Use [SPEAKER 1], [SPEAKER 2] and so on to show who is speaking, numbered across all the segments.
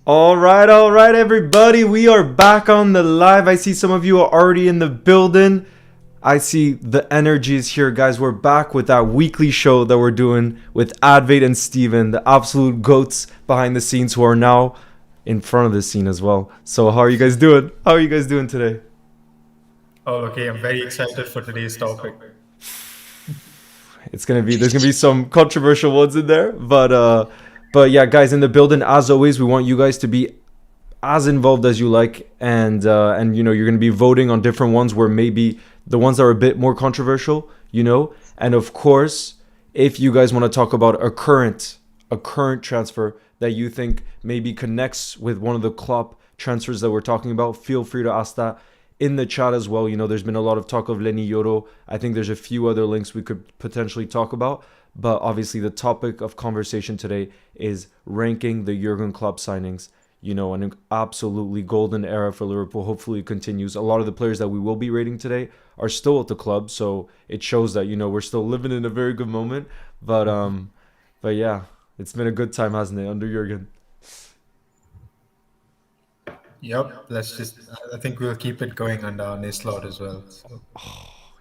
[SPEAKER 1] All right, everybody. We are back on the live. I see some of you are already in the building. I see the energy is here, guys. We're back with that weekly show that we're doing with Advait and Stephen, the absolute goats behind the scenes who are now in front of the scene as well. So how are you guys doing? How are you guys doing today?
[SPEAKER 2] Oh, okay. I'm very excited for today's topic.
[SPEAKER 1] There's gonna be some controversial ones in there, but yeah, guys, in the building as always, we want you guys to be as involved as you like, and you're going to be voting on different ones where maybe the ones that are a bit more controversial, and of course, if you guys want to talk about a current transfer that you think maybe connects with one of the Klopp transfers that we're talking about, feel free to ask that in the chat as well. There's been a lot of talk of Lenny Yoro. I think there's a few other links we could potentially talk about, but obviously the topic of conversation today is ranking the Jurgen Klopp signings. An absolutely golden era for Liverpool. Hopefully it continues. A lot of the players that we will be rating today are still at the club, so it shows that we're still living in a very good moment. But yeah, it's been a good time, hasn't it, under Jurgen?
[SPEAKER 2] Yep. I think we'll keep it going under our slot as well. So.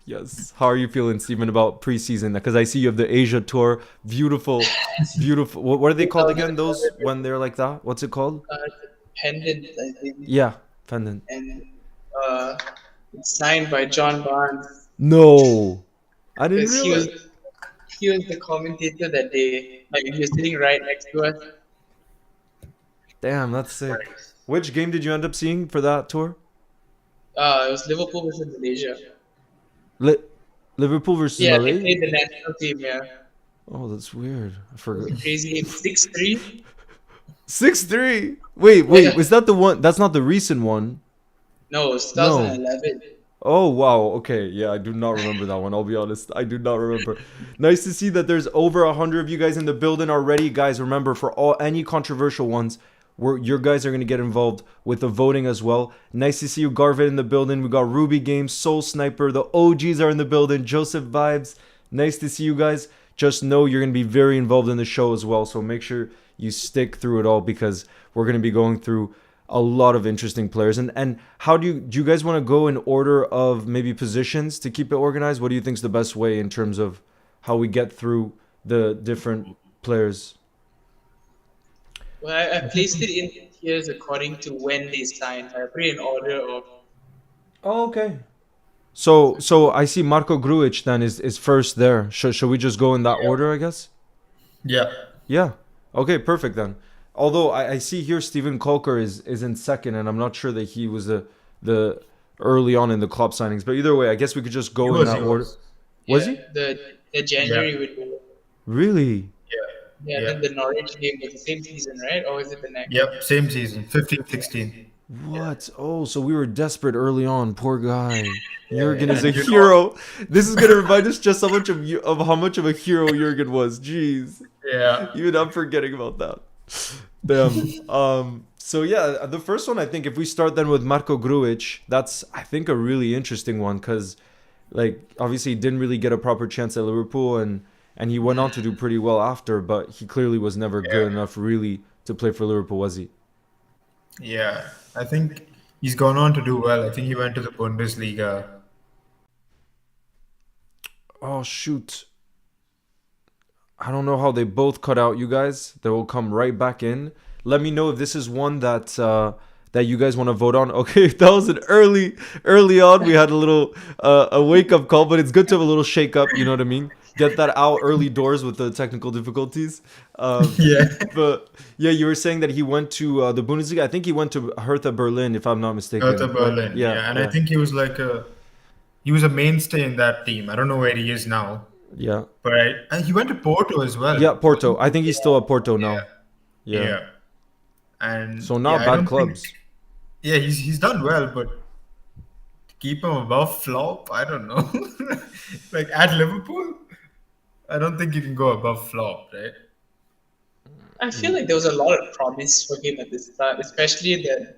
[SPEAKER 1] Yes. How are you feeling, Stephen, about preseason? Because I see you have the Asia tour. Beautiful, beautiful. What are they called again? Those when they're like that? What's it called?
[SPEAKER 3] Pendant, I think.
[SPEAKER 1] Yeah, pendant.
[SPEAKER 3] And it's signed by John Barnes.
[SPEAKER 1] No, I didn't
[SPEAKER 3] Because
[SPEAKER 1] realize.
[SPEAKER 3] he was the commentator that day. Like he was sitting right next to us.
[SPEAKER 1] Damn, that's sick. Which game did you end up seeing for that tour?
[SPEAKER 3] It was Liverpool versus Malaysia.
[SPEAKER 1] Liverpool versus
[SPEAKER 3] Yeah, they
[SPEAKER 1] Malaysia?
[SPEAKER 3] played the national team. Yeah.
[SPEAKER 1] Oh, that's weird. I forgot.
[SPEAKER 3] Crazy game. 6-3.
[SPEAKER 1] 6-3. Wait.
[SPEAKER 3] Yeah.
[SPEAKER 1] Was that the one? That's not the recent one.
[SPEAKER 3] No, it was 2011.
[SPEAKER 1] Oh, wow. Okay. Yeah, I do not remember that one. I'll be honest. I do not remember. Nice to see that there's over 100 of you guys in the building already. Guys, remember, for any controversial ones, your guys are going to get involved with the voting as well. Nice to see you, Garvin, in the building. We got Ruby Games, Soul Sniper. The OGs are in the building. Joseph Vibes. Nice to see you guys. Just know you're going to be very involved in the show as well. So make sure you stick through it all because we're going to be going through a lot of interesting players. And how do you guys want to go in order of maybe positions to keep it organized? What do you think is the best way in terms of how we get through the different players?
[SPEAKER 3] Well, I placed it in tiers according to when they signed. I put it in order of.
[SPEAKER 1] Oh, okay. So I see Marco Grujic then is first there. Should we just go in that order, I guess?
[SPEAKER 2] Yeah.
[SPEAKER 1] Yeah. Okay, perfect then. Although I see here Steven Caulker is in second, and I'm not sure that he was the early on in the club signings. But either way, I guess we could just go in that order. Was he?
[SPEAKER 3] The January would be.
[SPEAKER 1] Really?
[SPEAKER 3] Yeah, then the Norwich game was the same season, right? Or was it the next?
[SPEAKER 2] Yep. Same season. 15-16.
[SPEAKER 1] What? Oh, so we were desperate early on. Poor guy. Jurgen is a hero. This is gonna remind us just how much of a hero Jurgen was. Jeez.
[SPEAKER 2] Yeah.
[SPEAKER 1] Even I'm forgetting about that. Damn. So yeah, the first one, I think if we start then with Marco Grujic, that's I think a really interesting one because, like, obviously he didn't really get a proper chance at Liverpool and he went on to do pretty well after, but he clearly was never good enough really to play for Liverpool, was he?
[SPEAKER 2] Yeah. I think he's gone on to do well. I think he went to the Bundesliga.
[SPEAKER 1] Oh shoot. I don't know how they both cut out, you guys. They will come right back in. Let me know if this is one that you guys want to vote on. Okay, that was an early on. We had a little a wake up call, but it's good to have a little shake up. You know what I mean? Get that out early doors with the technical difficulties.
[SPEAKER 2] Yeah.
[SPEAKER 1] But yeah, you were saying that he went to the Bundesliga. I think he went to Hertha Berlin, if I'm not mistaken.
[SPEAKER 2] Hertha Berlin. Yeah. And I think he was he was a mainstay in that team. I don't know where he is now.
[SPEAKER 1] Yeah.
[SPEAKER 2] But he went to Porto as well.
[SPEAKER 1] Yeah, Porto. I think he's still at Porto now.
[SPEAKER 2] Yeah. And
[SPEAKER 1] so not bad clubs.
[SPEAKER 2] He's done well, but to keep him above flop, I don't know. Like at Liverpool, I don't think you can go above flop, right?
[SPEAKER 3] I feel like there was a lot of promise for him at the start, especially the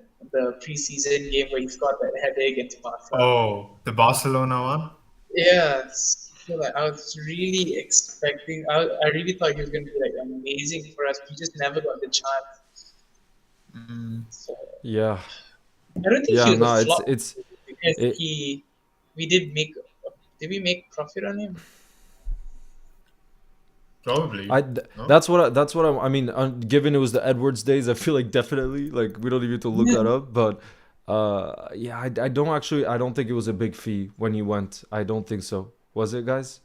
[SPEAKER 3] preseason game where he got that header against Barca.
[SPEAKER 2] Oh, the Barcelona one?
[SPEAKER 3] Yeah, I feel like I was really expecting. I really thought he was going to be like amazing for us. We just never got the chance. So
[SPEAKER 1] Yeah.
[SPEAKER 3] I don't think
[SPEAKER 1] Yeah,
[SPEAKER 3] he was
[SPEAKER 1] no,
[SPEAKER 3] a flop
[SPEAKER 1] it's
[SPEAKER 3] because
[SPEAKER 1] it,
[SPEAKER 3] we did we make profit on him?
[SPEAKER 2] Probably. No?
[SPEAKER 1] that's what I mean, given it was the Edwards days, I feel like definitely, like, we don't even have to look
[SPEAKER 3] Yeah.
[SPEAKER 1] that up, but yeah, I don't think it was a big fee when he went. I don't think so. Was it, guys?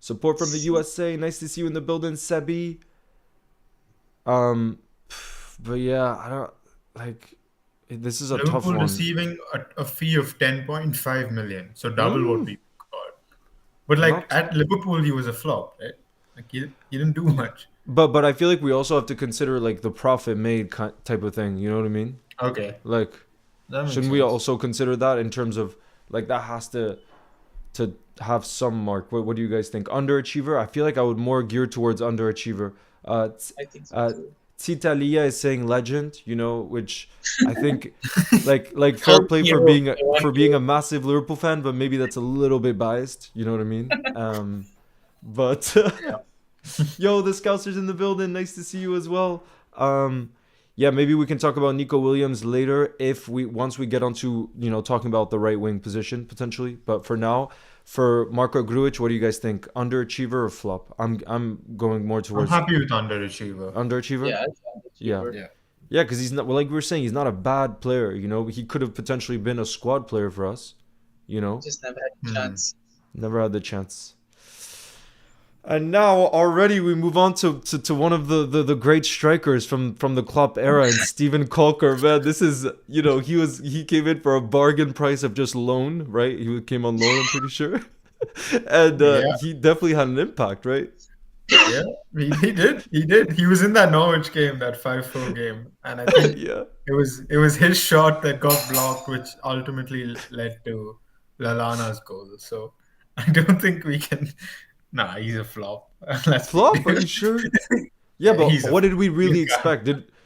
[SPEAKER 1] Support from the USA. Nice to see you in the building, Sebi. Um, but yeah, I don't like. This is a tough
[SPEAKER 2] Liverpool
[SPEAKER 1] one.
[SPEAKER 2] receiving a fee of 10.5 million, so double what we got. But
[SPEAKER 1] Not-
[SPEAKER 2] at Liverpool, he was a flop, right? Like he didn't do much.
[SPEAKER 1] But I feel like we also have to consider like the profit made type of thing. You know what I mean?
[SPEAKER 2] Okay,
[SPEAKER 1] Like,
[SPEAKER 2] that makes
[SPEAKER 1] shouldn't we
[SPEAKER 2] sense.
[SPEAKER 1] also consider that in terms of like that has to have some mark? What do you guys think? Underachiever? I feel like I would more gear towards underachiever.
[SPEAKER 3] I think so too.
[SPEAKER 1] Titalia is saying legend, you know, which I think like fair
[SPEAKER 3] Cult
[SPEAKER 1] play for
[SPEAKER 3] hero,
[SPEAKER 1] being
[SPEAKER 3] I want
[SPEAKER 1] for being a massive Liverpool fan, but maybe that's a little bit biased. You know what I mean? But yo, the Scousers in the building. Nice to see you as well. Yeah, maybe we can talk about Nico Williams later if once we get onto, you know, talking about the right wing position potentially. But for now, for Marco Grujic, what do you guys think? Underachiever or flop? I'm going more
[SPEAKER 2] I'm
[SPEAKER 1] towards
[SPEAKER 2] happy with underachiever.
[SPEAKER 1] underachiever.
[SPEAKER 3] Yeah, it's
[SPEAKER 1] Yeah.
[SPEAKER 3] underachiever.
[SPEAKER 2] Yeah.
[SPEAKER 1] Yeah, because he's not, well, like we were saying, he's not a bad player. You know, he could have potentially been a squad player for us. You know,
[SPEAKER 3] Just never had a chance.
[SPEAKER 1] never had the chance. And now already we move on to one of the great strikers from the Klopp era, and Stephen Caulker. Man, this is, you know, he came in for a bargain price of just loan, right? He came on loan, I'm pretty sure, and
[SPEAKER 2] Yeah.
[SPEAKER 1] he definitely had an impact, right?
[SPEAKER 2] Yeah, he did. He did. He was in that Norwich game, that 5-4 game, and I think
[SPEAKER 1] Yeah.
[SPEAKER 2] it was his shot that got blocked, which ultimately led to Lallana's goal. So I don't think we can. Nah, he's a flop. Let's be
[SPEAKER 1] Flop? Are
[SPEAKER 2] real.
[SPEAKER 1] you sure? Yeah, but
[SPEAKER 2] He's a-
[SPEAKER 1] what did we really
[SPEAKER 2] he's a-
[SPEAKER 1] expect?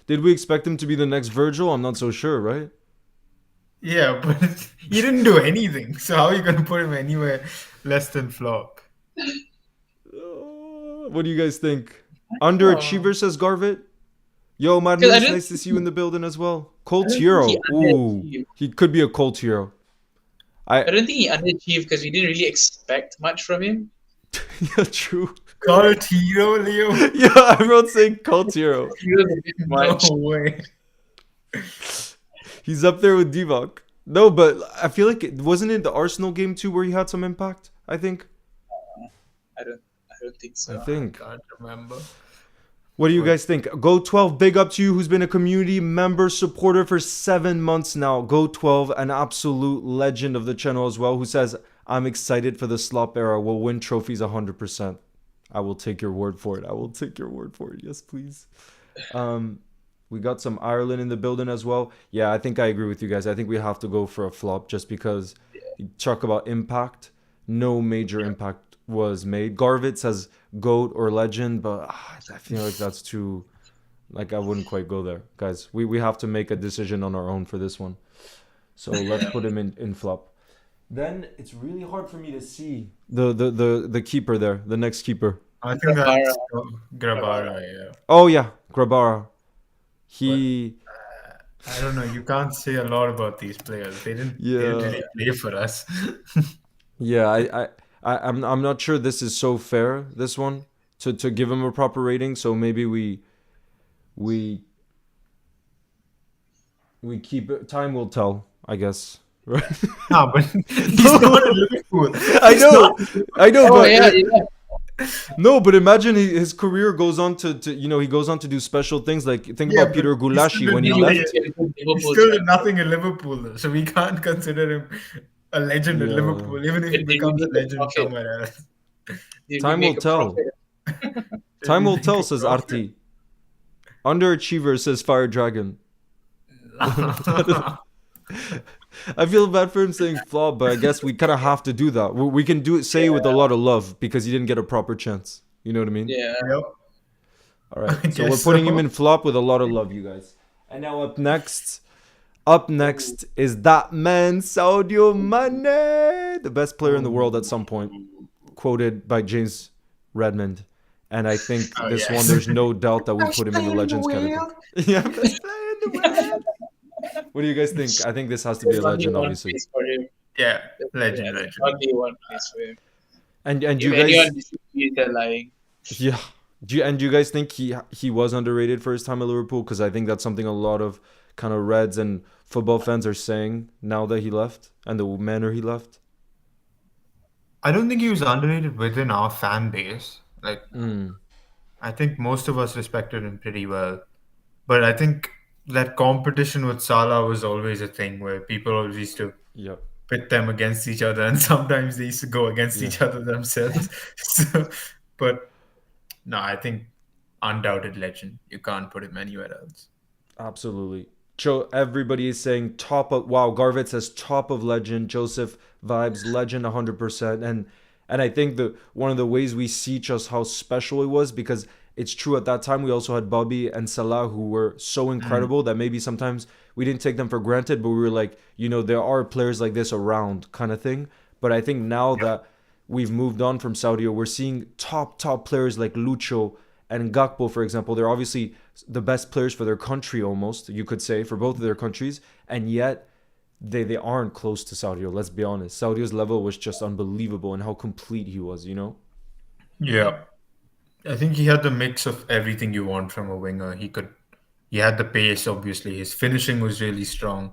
[SPEAKER 1] Did we expect him to be the next Virgil? I'm not so sure, right?
[SPEAKER 2] Yeah, but he didn't do anything. So how are you going to put him anywhere less than flop?
[SPEAKER 1] What do you guys think? Underachiever, says Garvit. Yo, Marnus,
[SPEAKER 3] I didn't
[SPEAKER 1] nice to see you in the building as well. Cult
[SPEAKER 3] I don't
[SPEAKER 1] hero.
[SPEAKER 3] think he
[SPEAKER 1] Ooh,
[SPEAKER 3] underachieved.
[SPEAKER 1] he could be a cult hero.
[SPEAKER 3] I don't think he underachieved because we didn't really expect much from him.
[SPEAKER 1] Yeah, true.
[SPEAKER 2] Cult hero, Leo?
[SPEAKER 1] Yeah, everyone's saying cult hero.
[SPEAKER 3] He was a bit much.
[SPEAKER 2] No way.
[SPEAKER 1] He's up there with Divock. No, but I feel like wasn't it the Arsenal game too where he had some impact? I think.
[SPEAKER 3] I don't think so.
[SPEAKER 1] I think.
[SPEAKER 2] Can't remember.
[SPEAKER 1] What do you guys think? Go 12, big up to you who's been a community member supporter for 7 months now. Go 12, an absolute legend of the channel as well, who says, I'm excited for the slop era. We'll win trophies 100%. I will take your word for it. I will take your word for it. Yes, please. We got some Ireland in the building as well. Yeah, I think I agree with you guys. I think we have to go for a flop just because you talk about impact. No major impact was made. Garvit says GOAT or legend, but I feel like that's too, like, I wouldn't quite go there. Guys, we have to make a decision on our own for this one. So let's put him in flop. Then it's really hard for me to see the keeper there, the next keeper.
[SPEAKER 2] I think that's Grabara, yeah.
[SPEAKER 1] Oh yeah, Grabara. He
[SPEAKER 2] I don't know. You can't say a lot about these players. They didn't really play for us.
[SPEAKER 1] yeah, I'm not sure this is so fair, this one, to give him a proper rating. So maybe we keep it. Time will tell, I guess. Right?
[SPEAKER 2] No, but he's not in Liverpool.
[SPEAKER 1] I know,
[SPEAKER 3] Oh
[SPEAKER 1] but
[SPEAKER 3] yeah,
[SPEAKER 1] no, but imagine his career goes on to he goes on to do special things. Like think
[SPEAKER 2] Yeah,
[SPEAKER 1] about Peter
[SPEAKER 2] but he
[SPEAKER 1] Gulashi
[SPEAKER 2] still
[SPEAKER 1] when he
[SPEAKER 2] did
[SPEAKER 1] left.
[SPEAKER 2] nothing. He still did nothing in Liverpool, though, so we can't consider him a legend at
[SPEAKER 1] Yeah.
[SPEAKER 2] Liverpool, even if he
[SPEAKER 3] Did we
[SPEAKER 2] becomes a
[SPEAKER 3] make a
[SPEAKER 2] legend
[SPEAKER 3] profit?
[SPEAKER 2] somewhere else.
[SPEAKER 3] Did we
[SPEAKER 1] Time will
[SPEAKER 3] make a
[SPEAKER 1] tell.
[SPEAKER 3] profit?
[SPEAKER 1] Time will
[SPEAKER 2] Did we
[SPEAKER 1] tell,
[SPEAKER 2] make a
[SPEAKER 1] says
[SPEAKER 2] profit?
[SPEAKER 1] Arti. Underachiever, says Fire Dragon. I feel bad for him saying flop, but I guess we kind of have to do that. We can say it with a lot of love because he didn't get a proper chance. You know what I mean?
[SPEAKER 3] Yeah.
[SPEAKER 2] Yep.
[SPEAKER 1] All right.
[SPEAKER 2] I
[SPEAKER 1] So we're
[SPEAKER 2] guess
[SPEAKER 1] putting him
[SPEAKER 2] so.
[SPEAKER 1] in flop with a lot of love, you guys. And now up next is that man Sadio Mane, the best player in the world at some point, quoted by James Redmond. And I think this
[SPEAKER 2] yes.
[SPEAKER 1] one, there's no doubt that we put him in the legends category. Yeah, best player in What do you guys think? I think this has to be a
[SPEAKER 3] There's only
[SPEAKER 1] legend,
[SPEAKER 3] one
[SPEAKER 1] obviously.
[SPEAKER 3] place for him.
[SPEAKER 2] Yeah,
[SPEAKER 3] Yeah,
[SPEAKER 2] legend.
[SPEAKER 3] there's only one place for him.
[SPEAKER 1] And
[SPEAKER 3] If
[SPEAKER 1] you
[SPEAKER 3] anyone
[SPEAKER 1] guys,
[SPEAKER 3] disagrees, they're lying.
[SPEAKER 1] yeah. Do you guys think he was underrated for his time at Liverpool? Because I think that's something a lot of kind of Reds and football fans are saying now that he left and the manner he left.
[SPEAKER 2] I don't think he was underrated within our fan base. Like,
[SPEAKER 1] Mm,
[SPEAKER 2] I think most of us respected him pretty well. But I think that competition with Salah was always a thing where people always used to
[SPEAKER 1] yep.
[SPEAKER 2] pit them against each other, and sometimes they used to go against
[SPEAKER 1] Yeah.
[SPEAKER 2] each other themselves. So, but no, I think undoubted legend. You can't put him anywhere else.
[SPEAKER 1] Absolutely. Everybody is saying top of wow. Garvit says top of legend. Joseph vibes legend 100%. And I think the one of the ways we see just how special it was because it's true at that time we also had Bobby and Salah who were so incredible that maybe sometimes we didn't take them for granted, but we were like, there are players like this around kind of thing. But I think now that we've moved on from Sadio, we're seeing top players like Lucho and Gakpo, for example. They're obviously the best players for their country almost, you could say, for both of their countries. And yet they aren't close to Sadio, let's be honest. Sadio's level was just unbelievable and how complete he was,
[SPEAKER 2] Yeah. I think he had the mix of everything you want from a winger. He had the pace, obviously. His finishing was really strong.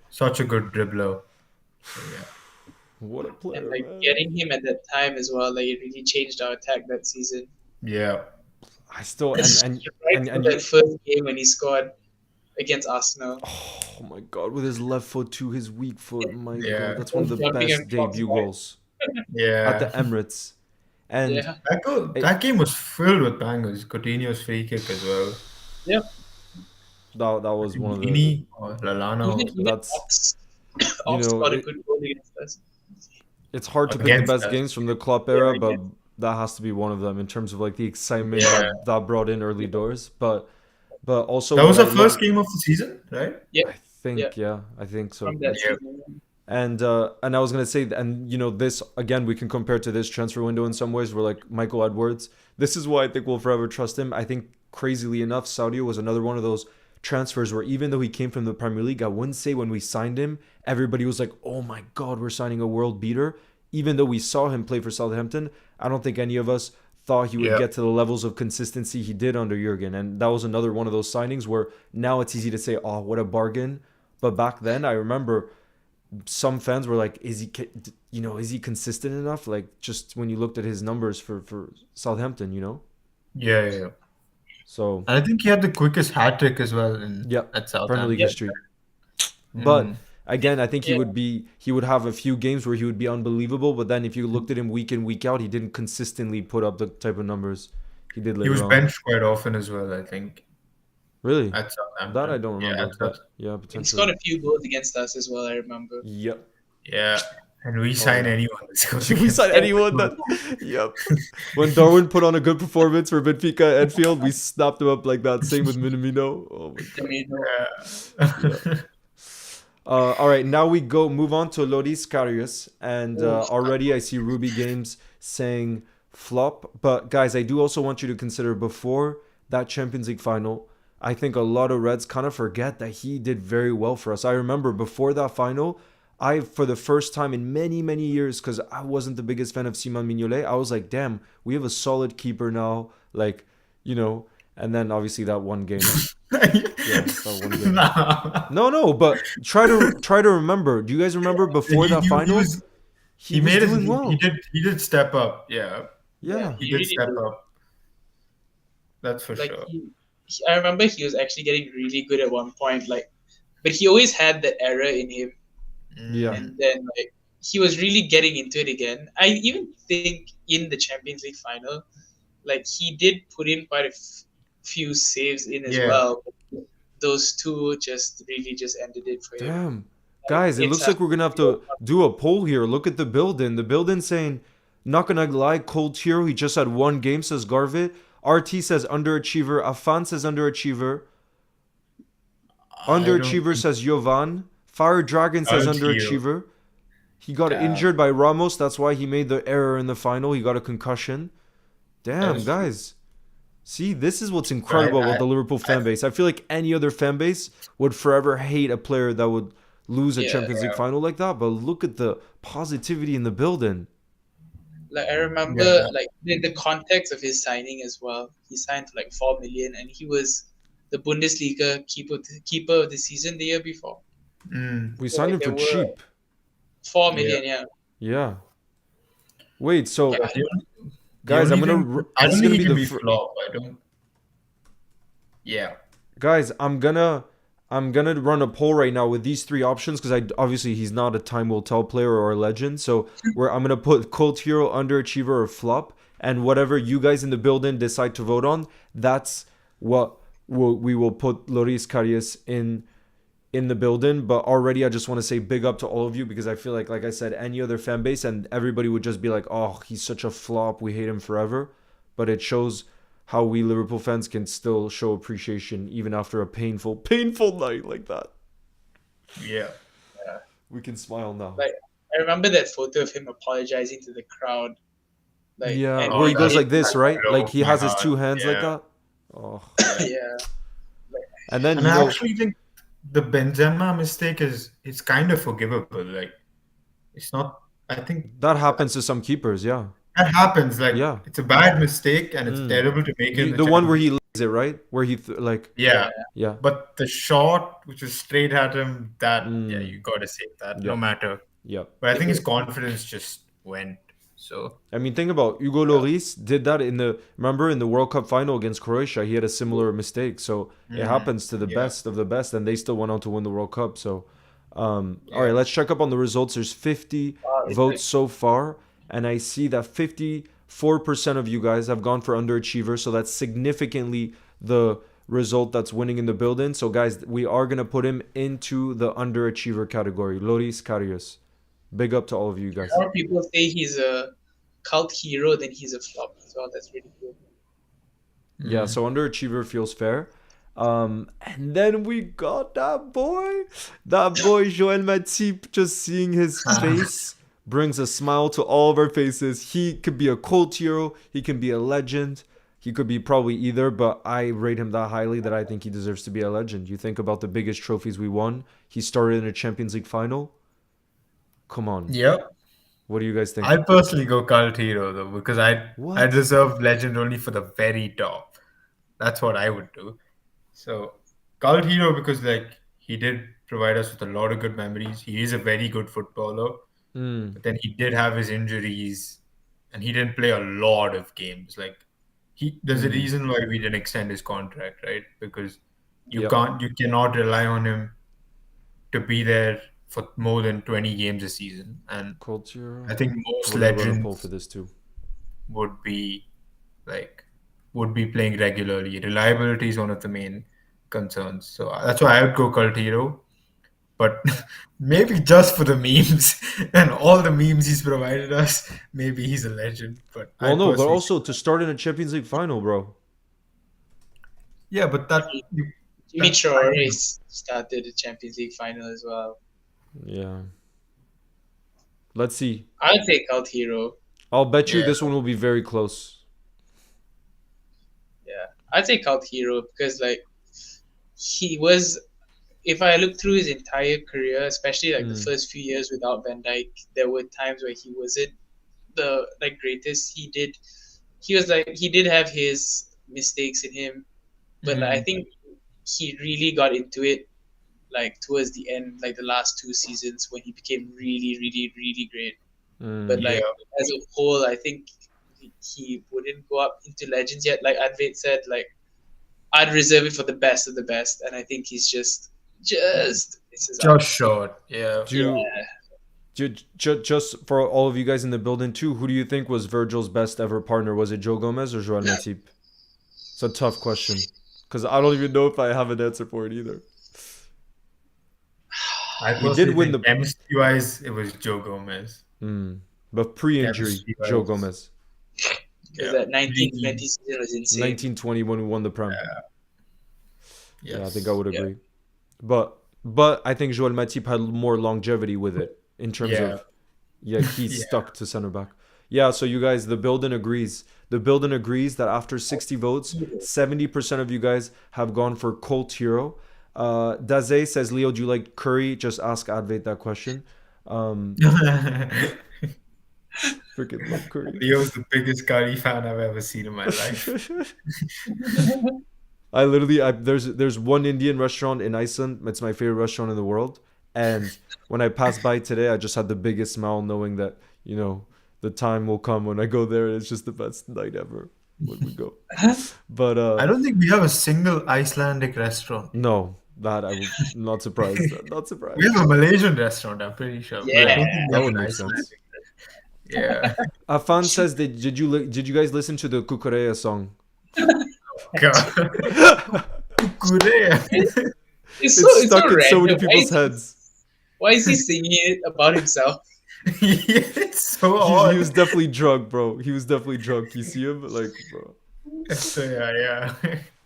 [SPEAKER 2] Such a good dribbler. So, yeah.
[SPEAKER 1] What a player,
[SPEAKER 3] And like
[SPEAKER 1] man.
[SPEAKER 3] getting him at that time as well, like it really changed our attack that season.
[SPEAKER 2] Yeah.
[SPEAKER 1] I still
[SPEAKER 3] Right
[SPEAKER 1] and
[SPEAKER 3] from
[SPEAKER 1] you,
[SPEAKER 3] that first game when he scored against Arsenal.
[SPEAKER 1] oh my god, with his left foot to his weak foot, my
[SPEAKER 2] Yeah.
[SPEAKER 1] god, that's one of the
[SPEAKER 3] Jumping
[SPEAKER 1] best
[SPEAKER 3] across
[SPEAKER 1] debut
[SPEAKER 3] the line.
[SPEAKER 1] goals at the
[SPEAKER 2] Yeah.
[SPEAKER 1] Emirates. And
[SPEAKER 3] Yeah.
[SPEAKER 2] That game was filled with bangers. Coutinho's free kick as well.
[SPEAKER 3] Yeah.
[SPEAKER 1] that was one of the
[SPEAKER 2] Gini or Lallana.
[SPEAKER 3] Even
[SPEAKER 1] that's
[SPEAKER 3] Ox
[SPEAKER 1] you know
[SPEAKER 3] scored a
[SPEAKER 1] it,
[SPEAKER 3] good goal against us.
[SPEAKER 1] it's hard to pick the
[SPEAKER 2] Against
[SPEAKER 1] best
[SPEAKER 2] us.
[SPEAKER 1] games from the Klopp era,
[SPEAKER 3] Yeah,
[SPEAKER 1] but that has to be one of them in terms of like the excitement
[SPEAKER 2] Yeah.
[SPEAKER 1] that brought in early doors. But also
[SPEAKER 2] That was
[SPEAKER 1] what
[SPEAKER 2] the
[SPEAKER 1] I
[SPEAKER 2] first
[SPEAKER 1] love-
[SPEAKER 2] game of the season, right?
[SPEAKER 3] Yeah.
[SPEAKER 1] I think I think so.
[SPEAKER 3] From that
[SPEAKER 2] Yeah.
[SPEAKER 3] season.
[SPEAKER 1] And I was gonna say, and this again, we can compare to this transfer window in some ways. Where like Michael Edwards, this is why I think we'll forever trust him. I think crazily enough, Sadio was another one of those transfers where even though he came from the Premier League, I wouldn't say when we signed him, everybody was like, "Oh my God, we're signing a world beater." Even though we saw him play for Southampton, I don't think any of us thought he would
[SPEAKER 2] Yeah.
[SPEAKER 1] get to the levels of consistency he did under Jurgen. And that was another one of those signings where now it's easy to say, "Oh, what a bargain," but back then I remember some fans were like, is he consistent enough? Like just when you looked at his numbers for Southampton,
[SPEAKER 2] Yeah.
[SPEAKER 1] So
[SPEAKER 2] And I think he had the quickest hat trick as well
[SPEAKER 1] yeah,
[SPEAKER 2] at
[SPEAKER 1] Premier League
[SPEAKER 2] Southampton.
[SPEAKER 1] history. But
[SPEAKER 2] Mm.
[SPEAKER 1] again, I think
[SPEAKER 3] Yeah.
[SPEAKER 1] he would have a few games where he would be unbelievable. But then if you looked at him week in week out, he didn't consistently put up the type of numbers he did
[SPEAKER 2] He
[SPEAKER 1] later
[SPEAKER 2] was
[SPEAKER 1] on.
[SPEAKER 2] benched quite often as well, I think,
[SPEAKER 1] Really,
[SPEAKER 2] at Southampton.
[SPEAKER 1] that I don't remember.
[SPEAKER 2] Yeah,
[SPEAKER 1] but yeah,
[SPEAKER 3] He scored
[SPEAKER 1] potentially.
[SPEAKER 3] a few goals against us as well, I remember.
[SPEAKER 1] Yep.
[SPEAKER 2] yeah. And we sign
[SPEAKER 1] yeah.
[SPEAKER 2] anyone. that scores
[SPEAKER 1] We
[SPEAKER 2] against
[SPEAKER 1] sign
[SPEAKER 2] us.
[SPEAKER 1] anyone that. Yep. When Darwin put on a good performance for Benfica at Anfield, we snapped him up like that. Same with Minamino. Oh my
[SPEAKER 3] I mean,
[SPEAKER 2] Yeah.
[SPEAKER 1] All right, now we move on to Loris Karius, and already I see Ruby Games saying flop. But guys, I do also want you to consider before that Champions League final, I think a lot of Reds kind of forget that he did very well for us. I remember before that final, for the first time in many, many years, because I wasn't the biggest fan of Simon Mignolet, I was like, damn, we have a solid keeper now, like, and then obviously that one game. Yeah, that one game.
[SPEAKER 2] Nah.
[SPEAKER 1] No, but try to remember. Do you guys remember before that final?
[SPEAKER 2] He
[SPEAKER 1] was
[SPEAKER 2] made it.
[SPEAKER 1] doing well.
[SPEAKER 2] He did step up. Yeah.
[SPEAKER 1] Yeah.
[SPEAKER 2] He
[SPEAKER 3] He
[SPEAKER 2] did
[SPEAKER 3] really
[SPEAKER 2] step
[SPEAKER 3] did.
[SPEAKER 2] up. That's for
[SPEAKER 3] like
[SPEAKER 2] sure.
[SPEAKER 3] I remember he was actually getting really good at one point, like, but he always had that error in him,
[SPEAKER 1] Yeah.
[SPEAKER 3] and then like he was really getting into it again. I even think in the Champions League final, like he did put in quite a few saves in as
[SPEAKER 2] Yeah.
[SPEAKER 3] well. But those two just really just ended it for him.
[SPEAKER 1] Damn. Guys, it
[SPEAKER 3] It's
[SPEAKER 1] looks like we're going to have to do a poll here. Look at the building. The building saying, not going to lie, Cold Hero, he just had one game, says Garvit. RT says underachiever. Afan says underachiever. Underachiever says Jovan. Fire Dragon says
[SPEAKER 2] RT.
[SPEAKER 1] underachiever. He got injured by Ramos. That's why he made the error in the final. He got a concussion. Damn,
[SPEAKER 2] That's
[SPEAKER 1] guys. See, this is what's incredible about the Liverpool fan base. I feel like any other fan base would forever hate a player that would lose a Champions League final like that. But look at the positivity in the building.
[SPEAKER 3] Like I remember, like the context of his signing as well. He signed for like 4 million, and he was the Bundesliga keeper of the season the year before.
[SPEAKER 1] We signed him for cheap.
[SPEAKER 3] 4 million,
[SPEAKER 1] Yeah. Wait, so guys, I'm gonna.
[SPEAKER 2] I
[SPEAKER 1] This
[SPEAKER 2] don't
[SPEAKER 1] is
[SPEAKER 2] think
[SPEAKER 1] gonna
[SPEAKER 2] he
[SPEAKER 1] be
[SPEAKER 2] can
[SPEAKER 1] the.
[SPEAKER 2] be flop. I don't. Yeah.
[SPEAKER 1] Guys, I'm gonna run a poll right now with these three options because obviously he's not a time will tell player or a legend. So I'm gonna put cult hero, underachiever, or flop, and whatever you guys in the building decide to vote on, that's what we will put Loris Karius in the building. But already I just want to say big up to all of you because I feel like I said, any other fan base and everybody would just be like, oh, he's such a flop, we hate him forever. But it shows how we Liverpool fans can still show appreciation even after a painful night like that.
[SPEAKER 2] Yeah.
[SPEAKER 1] We can smile now.
[SPEAKER 3] Like I remember that photo of him apologizing to the crowd. Like,
[SPEAKER 1] where he goes like this, right? Like he has his two hands like that. Oh.
[SPEAKER 3] Yeah.
[SPEAKER 1] And then
[SPEAKER 2] I actually think the Benzema mistake it's kind of forgivable. Like it's not. I think
[SPEAKER 1] that happens to some keepers. Yeah.
[SPEAKER 2] That happens. Like it's a bad mistake and it's terrible to make it.
[SPEAKER 1] The one where he lays it, right? Where he
[SPEAKER 2] yeah.
[SPEAKER 1] But
[SPEAKER 2] the shot which was straight at him, that you gotta save that no matter.
[SPEAKER 1] Yeah.
[SPEAKER 2] But I think his confidence just went. So
[SPEAKER 1] I mean, think about Hugo Lloris did that in the World Cup final against Croatia. He had a similar mistake. So it happens to the best of the best, and they still went on to win the World Cup. So all right, let's check up on the results. There's 50 votes so far. And I see that 54% of you guys have gone for underachiever. So that's significantly the result that's winning in the building. So guys, we are going to put him into the underachiever category. Loris Karius. Big up to all of you guys.
[SPEAKER 3] More people say he's a cult hero than he's a flop as well. That's really cool.
[SPEAKER 1] Yeah, so underachiever feels fair. And then we got that boy Joel Matip. Just seeing his face brings a smile to all of our faces. He could be a cult hero. He can be a legend. He could be probably either, but I rate him that highly that I think he deserves to be a legend. You think about the biggest trophies we won. He started in a Champions League final. Come on.
[SPEAKER 2] Yep.
[SPEAKER 1] What do you guys think?
[SPEAKER 2] I personally go cult hero though because I deserve legend only for the very top. That's what I would do. So cult hero because he did provide us with a lot of good memories. He is a very good footballer. But then he did have his injuries and he didn't play a lot of games. There's a reason why we didn't extend his contract, right? Because you cannot rely on him to be there for more than 20 games a season. And
[SPEAKER 1] culture.
[SPEAKER 2] I think most legends
[SPEAKER 1] for this too
[SPEAKER 2] would be playing regularly. Reliability is one of the main concerns. So that's why I would go cult hero. But maybe just for the memes and all the memes he's provided us, maybe he's a legend. But
[SPEAKER 1] but also to start in a Champions League final, bro.
[SPEAKER 2] Yeah, but that
[SPEAKER 3] Jimmy Traore started the Champions League final as well.
[SPEAKER 1] Yeah. Let's see.
[SPEAKER 3] I'd say cult hero.
[SPEAKER 1] I'll bet you this one will be very close.
[SPEAKER 3] Yeah, I'd say cult hero because he was. If I look through his entire career, especially the first few years without Van Dijk, there were times where he wasn't the greatest. He did have his mistakes in him, but I think he really got into it towards the end, the last 2 seasons when he became really, really, really great. But as a whole, I think he wouldn't go up into legends yet. Like Advait said, I'd reserve it for the best of the best, and I think he's just
[SPEAKER 2] short. Yeah.
[SPEAKER 1] Just for all of you guys in the building too, who do you think was Virgil's best ever partner? Was it Joe Gomez or Joel Matip? It's a tough question because I don't even know if I have an answer for it either.
[SPEAKER 2] I did win the chemistry-wise. It was Joe Gomez,
[SPEAKER 1] but pre-injury, Joe Gomez.
[SPEAKER 3] That 1920 season was insane.
[SPEAKER 1] 1920 when we won the Prem. Yeah, I think I would agree. But I think Joel Matip had more longevity with it in terms of he's stuck to center back. Yeah, so you guys, the building agrees The building agrees that after 60 votes, 70% of you guys have gone for cult hero. Daze says, Leo, do you like curry? Just ask Advait that question. Freaking love curry.
[SPEAKER 2] Leo's the biggest curry fan I've ever seen in my life.
[SPEAKER 1] There's one Indian restaurant in Iceland. It's my favorite restaurant in the world. And when I passed by today, I just had the biggest smile knowing that, the time will come when I go there. It's just the best night ever when we go. But
[SPEAKER 2] I don't think we have a single Icelandic restaurant.
[SPEAKER 1] no, that I would not surprised. Not surprised.
[SPEAKER 2] We have a Malaysian restaurant, I'm pretty sure. but I
[SPEAKER 3] Yeah.
[SPEAKER 2] don't think we
[SPEAKER 1] That
[SPEAKER 2] have
[SPEAKER 1] would
[SPEAKER 2] an
[SPEAKER 1] make sense.
[SPEAKER 2] Icelandic restaurant. Yeah.
[SPEAKER 1] Afan says, did you guys listen to the Kukureya song?
[SPEAKER 2] God. Korea.
[SPEAKER 3] It's
[SPEAKER 1] It's stuck in so many
[SPEAKER 3] random.
[SPEAKER 1] people's heads.
[SPEAKER 3] Why is he singing it about himself?
[SPEAKER 2] It's so
[SPEAKER 1] He
[SPEAKER 2] odd.
[SPEAKER 1] was definitely drunk, bro. He was definitely drunk. You see him? Like, bro.
[SPEAKER 2] So, yeah.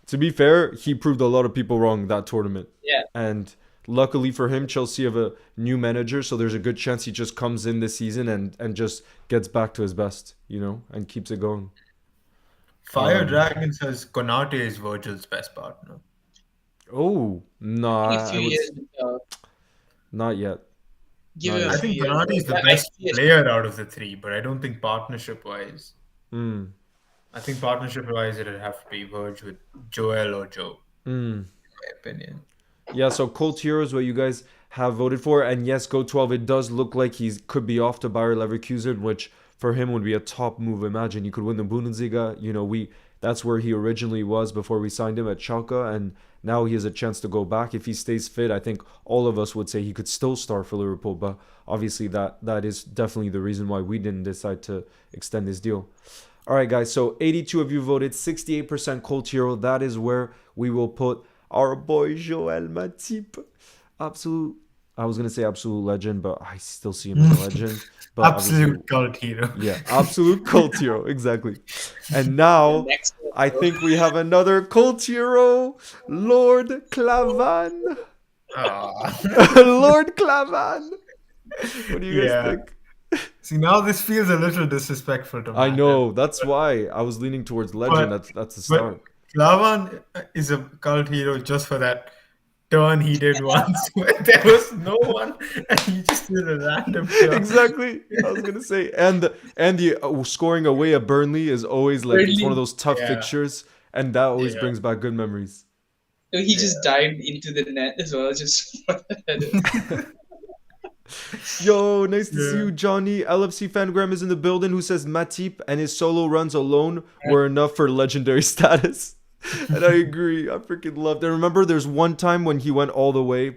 [SPEAKER 1] To be fair, he proved a lot of people wrong that tournament.
[SPEAKER 3] Yeah.
[SPEAKER 1] And luckily for him, Chelsea have a new manager, so there's a good chance he just comes in this season and just gets back to his best, and keeps it going.
[SPEAKER 2] Fire Dragon says Konate is Virgil's best partner.
[SPEAKER 1] Oh, no,
[SPEAKER 3] In a few years,
[SPEAKER 1] not yet.
[SPEAKER 3] give
[SPEAKER 1] Not
[SPEAKER 3] him
[SPEAKER 1] yet.
[SPEAKER 3] a
[SPEAKER 2] I think
[SPEAKER 3] few years.
[SPEAKER 2] Konate is the
[SPEAKER 3] That
[SPEAKER 2] best
[SPEAKER 3] next year-
[SPEAKER 2] player out of the three, but I don't think partnership-wise.
[SPEAKER 1] Mm.
[SPEAKER 2] I think partnership-wise it'd have to be Virg with Joel or Joe,
[SPEAKER 1] Mm.
[SPEAKER 2] in my opinion.
[SPEAKER 1] Yeah, so Cult Hero is what you guys have voted for. And yes, Go 12, it does look like he could be off to Bayer Leverkusen, which for him would be a top move. Imagine he could win the Bundesliga. That's where he originally was before we signed him at Schalke, and now he has a chance to go back. If he stays fit, I think all of us would say he could still start for Liverpool, but obviously that is definitely the reason why we didn't decide to extend his deal. All right, guys, so 82 of you voted, 68% Cult Hero. That is where we will put our boy Joel Matip. I was going to say absolute legend, but I still see him as a legend. But
[SPEAKER 2] Absolute cult hero.
[SPEAKER 1] yeah, absolute cult hero, exactly. And now
[SPEAKER 3] Next one,
[SPEAKER 1] I think we have another cult hero, Lord Klavan. Lord Klavan. What do you guys think?
[SPEAKER 2] See, now this feels a little disrespectful to me.
[SPEAKER 1] I know, that's why I was leaning towards legend. That's the start.
[SPEAKER 2] Klavan is a cult hero just for that turn he did once where there was no one and he just did a random turn.
[SPEAKER 1] Exactly. I was gonna say, and the scoring away at Burnley is always like it's one of those tough fixtures, and that always brings back good memories.
[SPEAKER 3] he just dived into the net as well, just for the header.
[SPEAKER 1] Yo, nice to see you, Johnny. LFC Fangram is in the building, who says Matip and his solo runs alone were enough for legendary status. And I agree. I freaking loved it. I remember there's one time when he went all the way.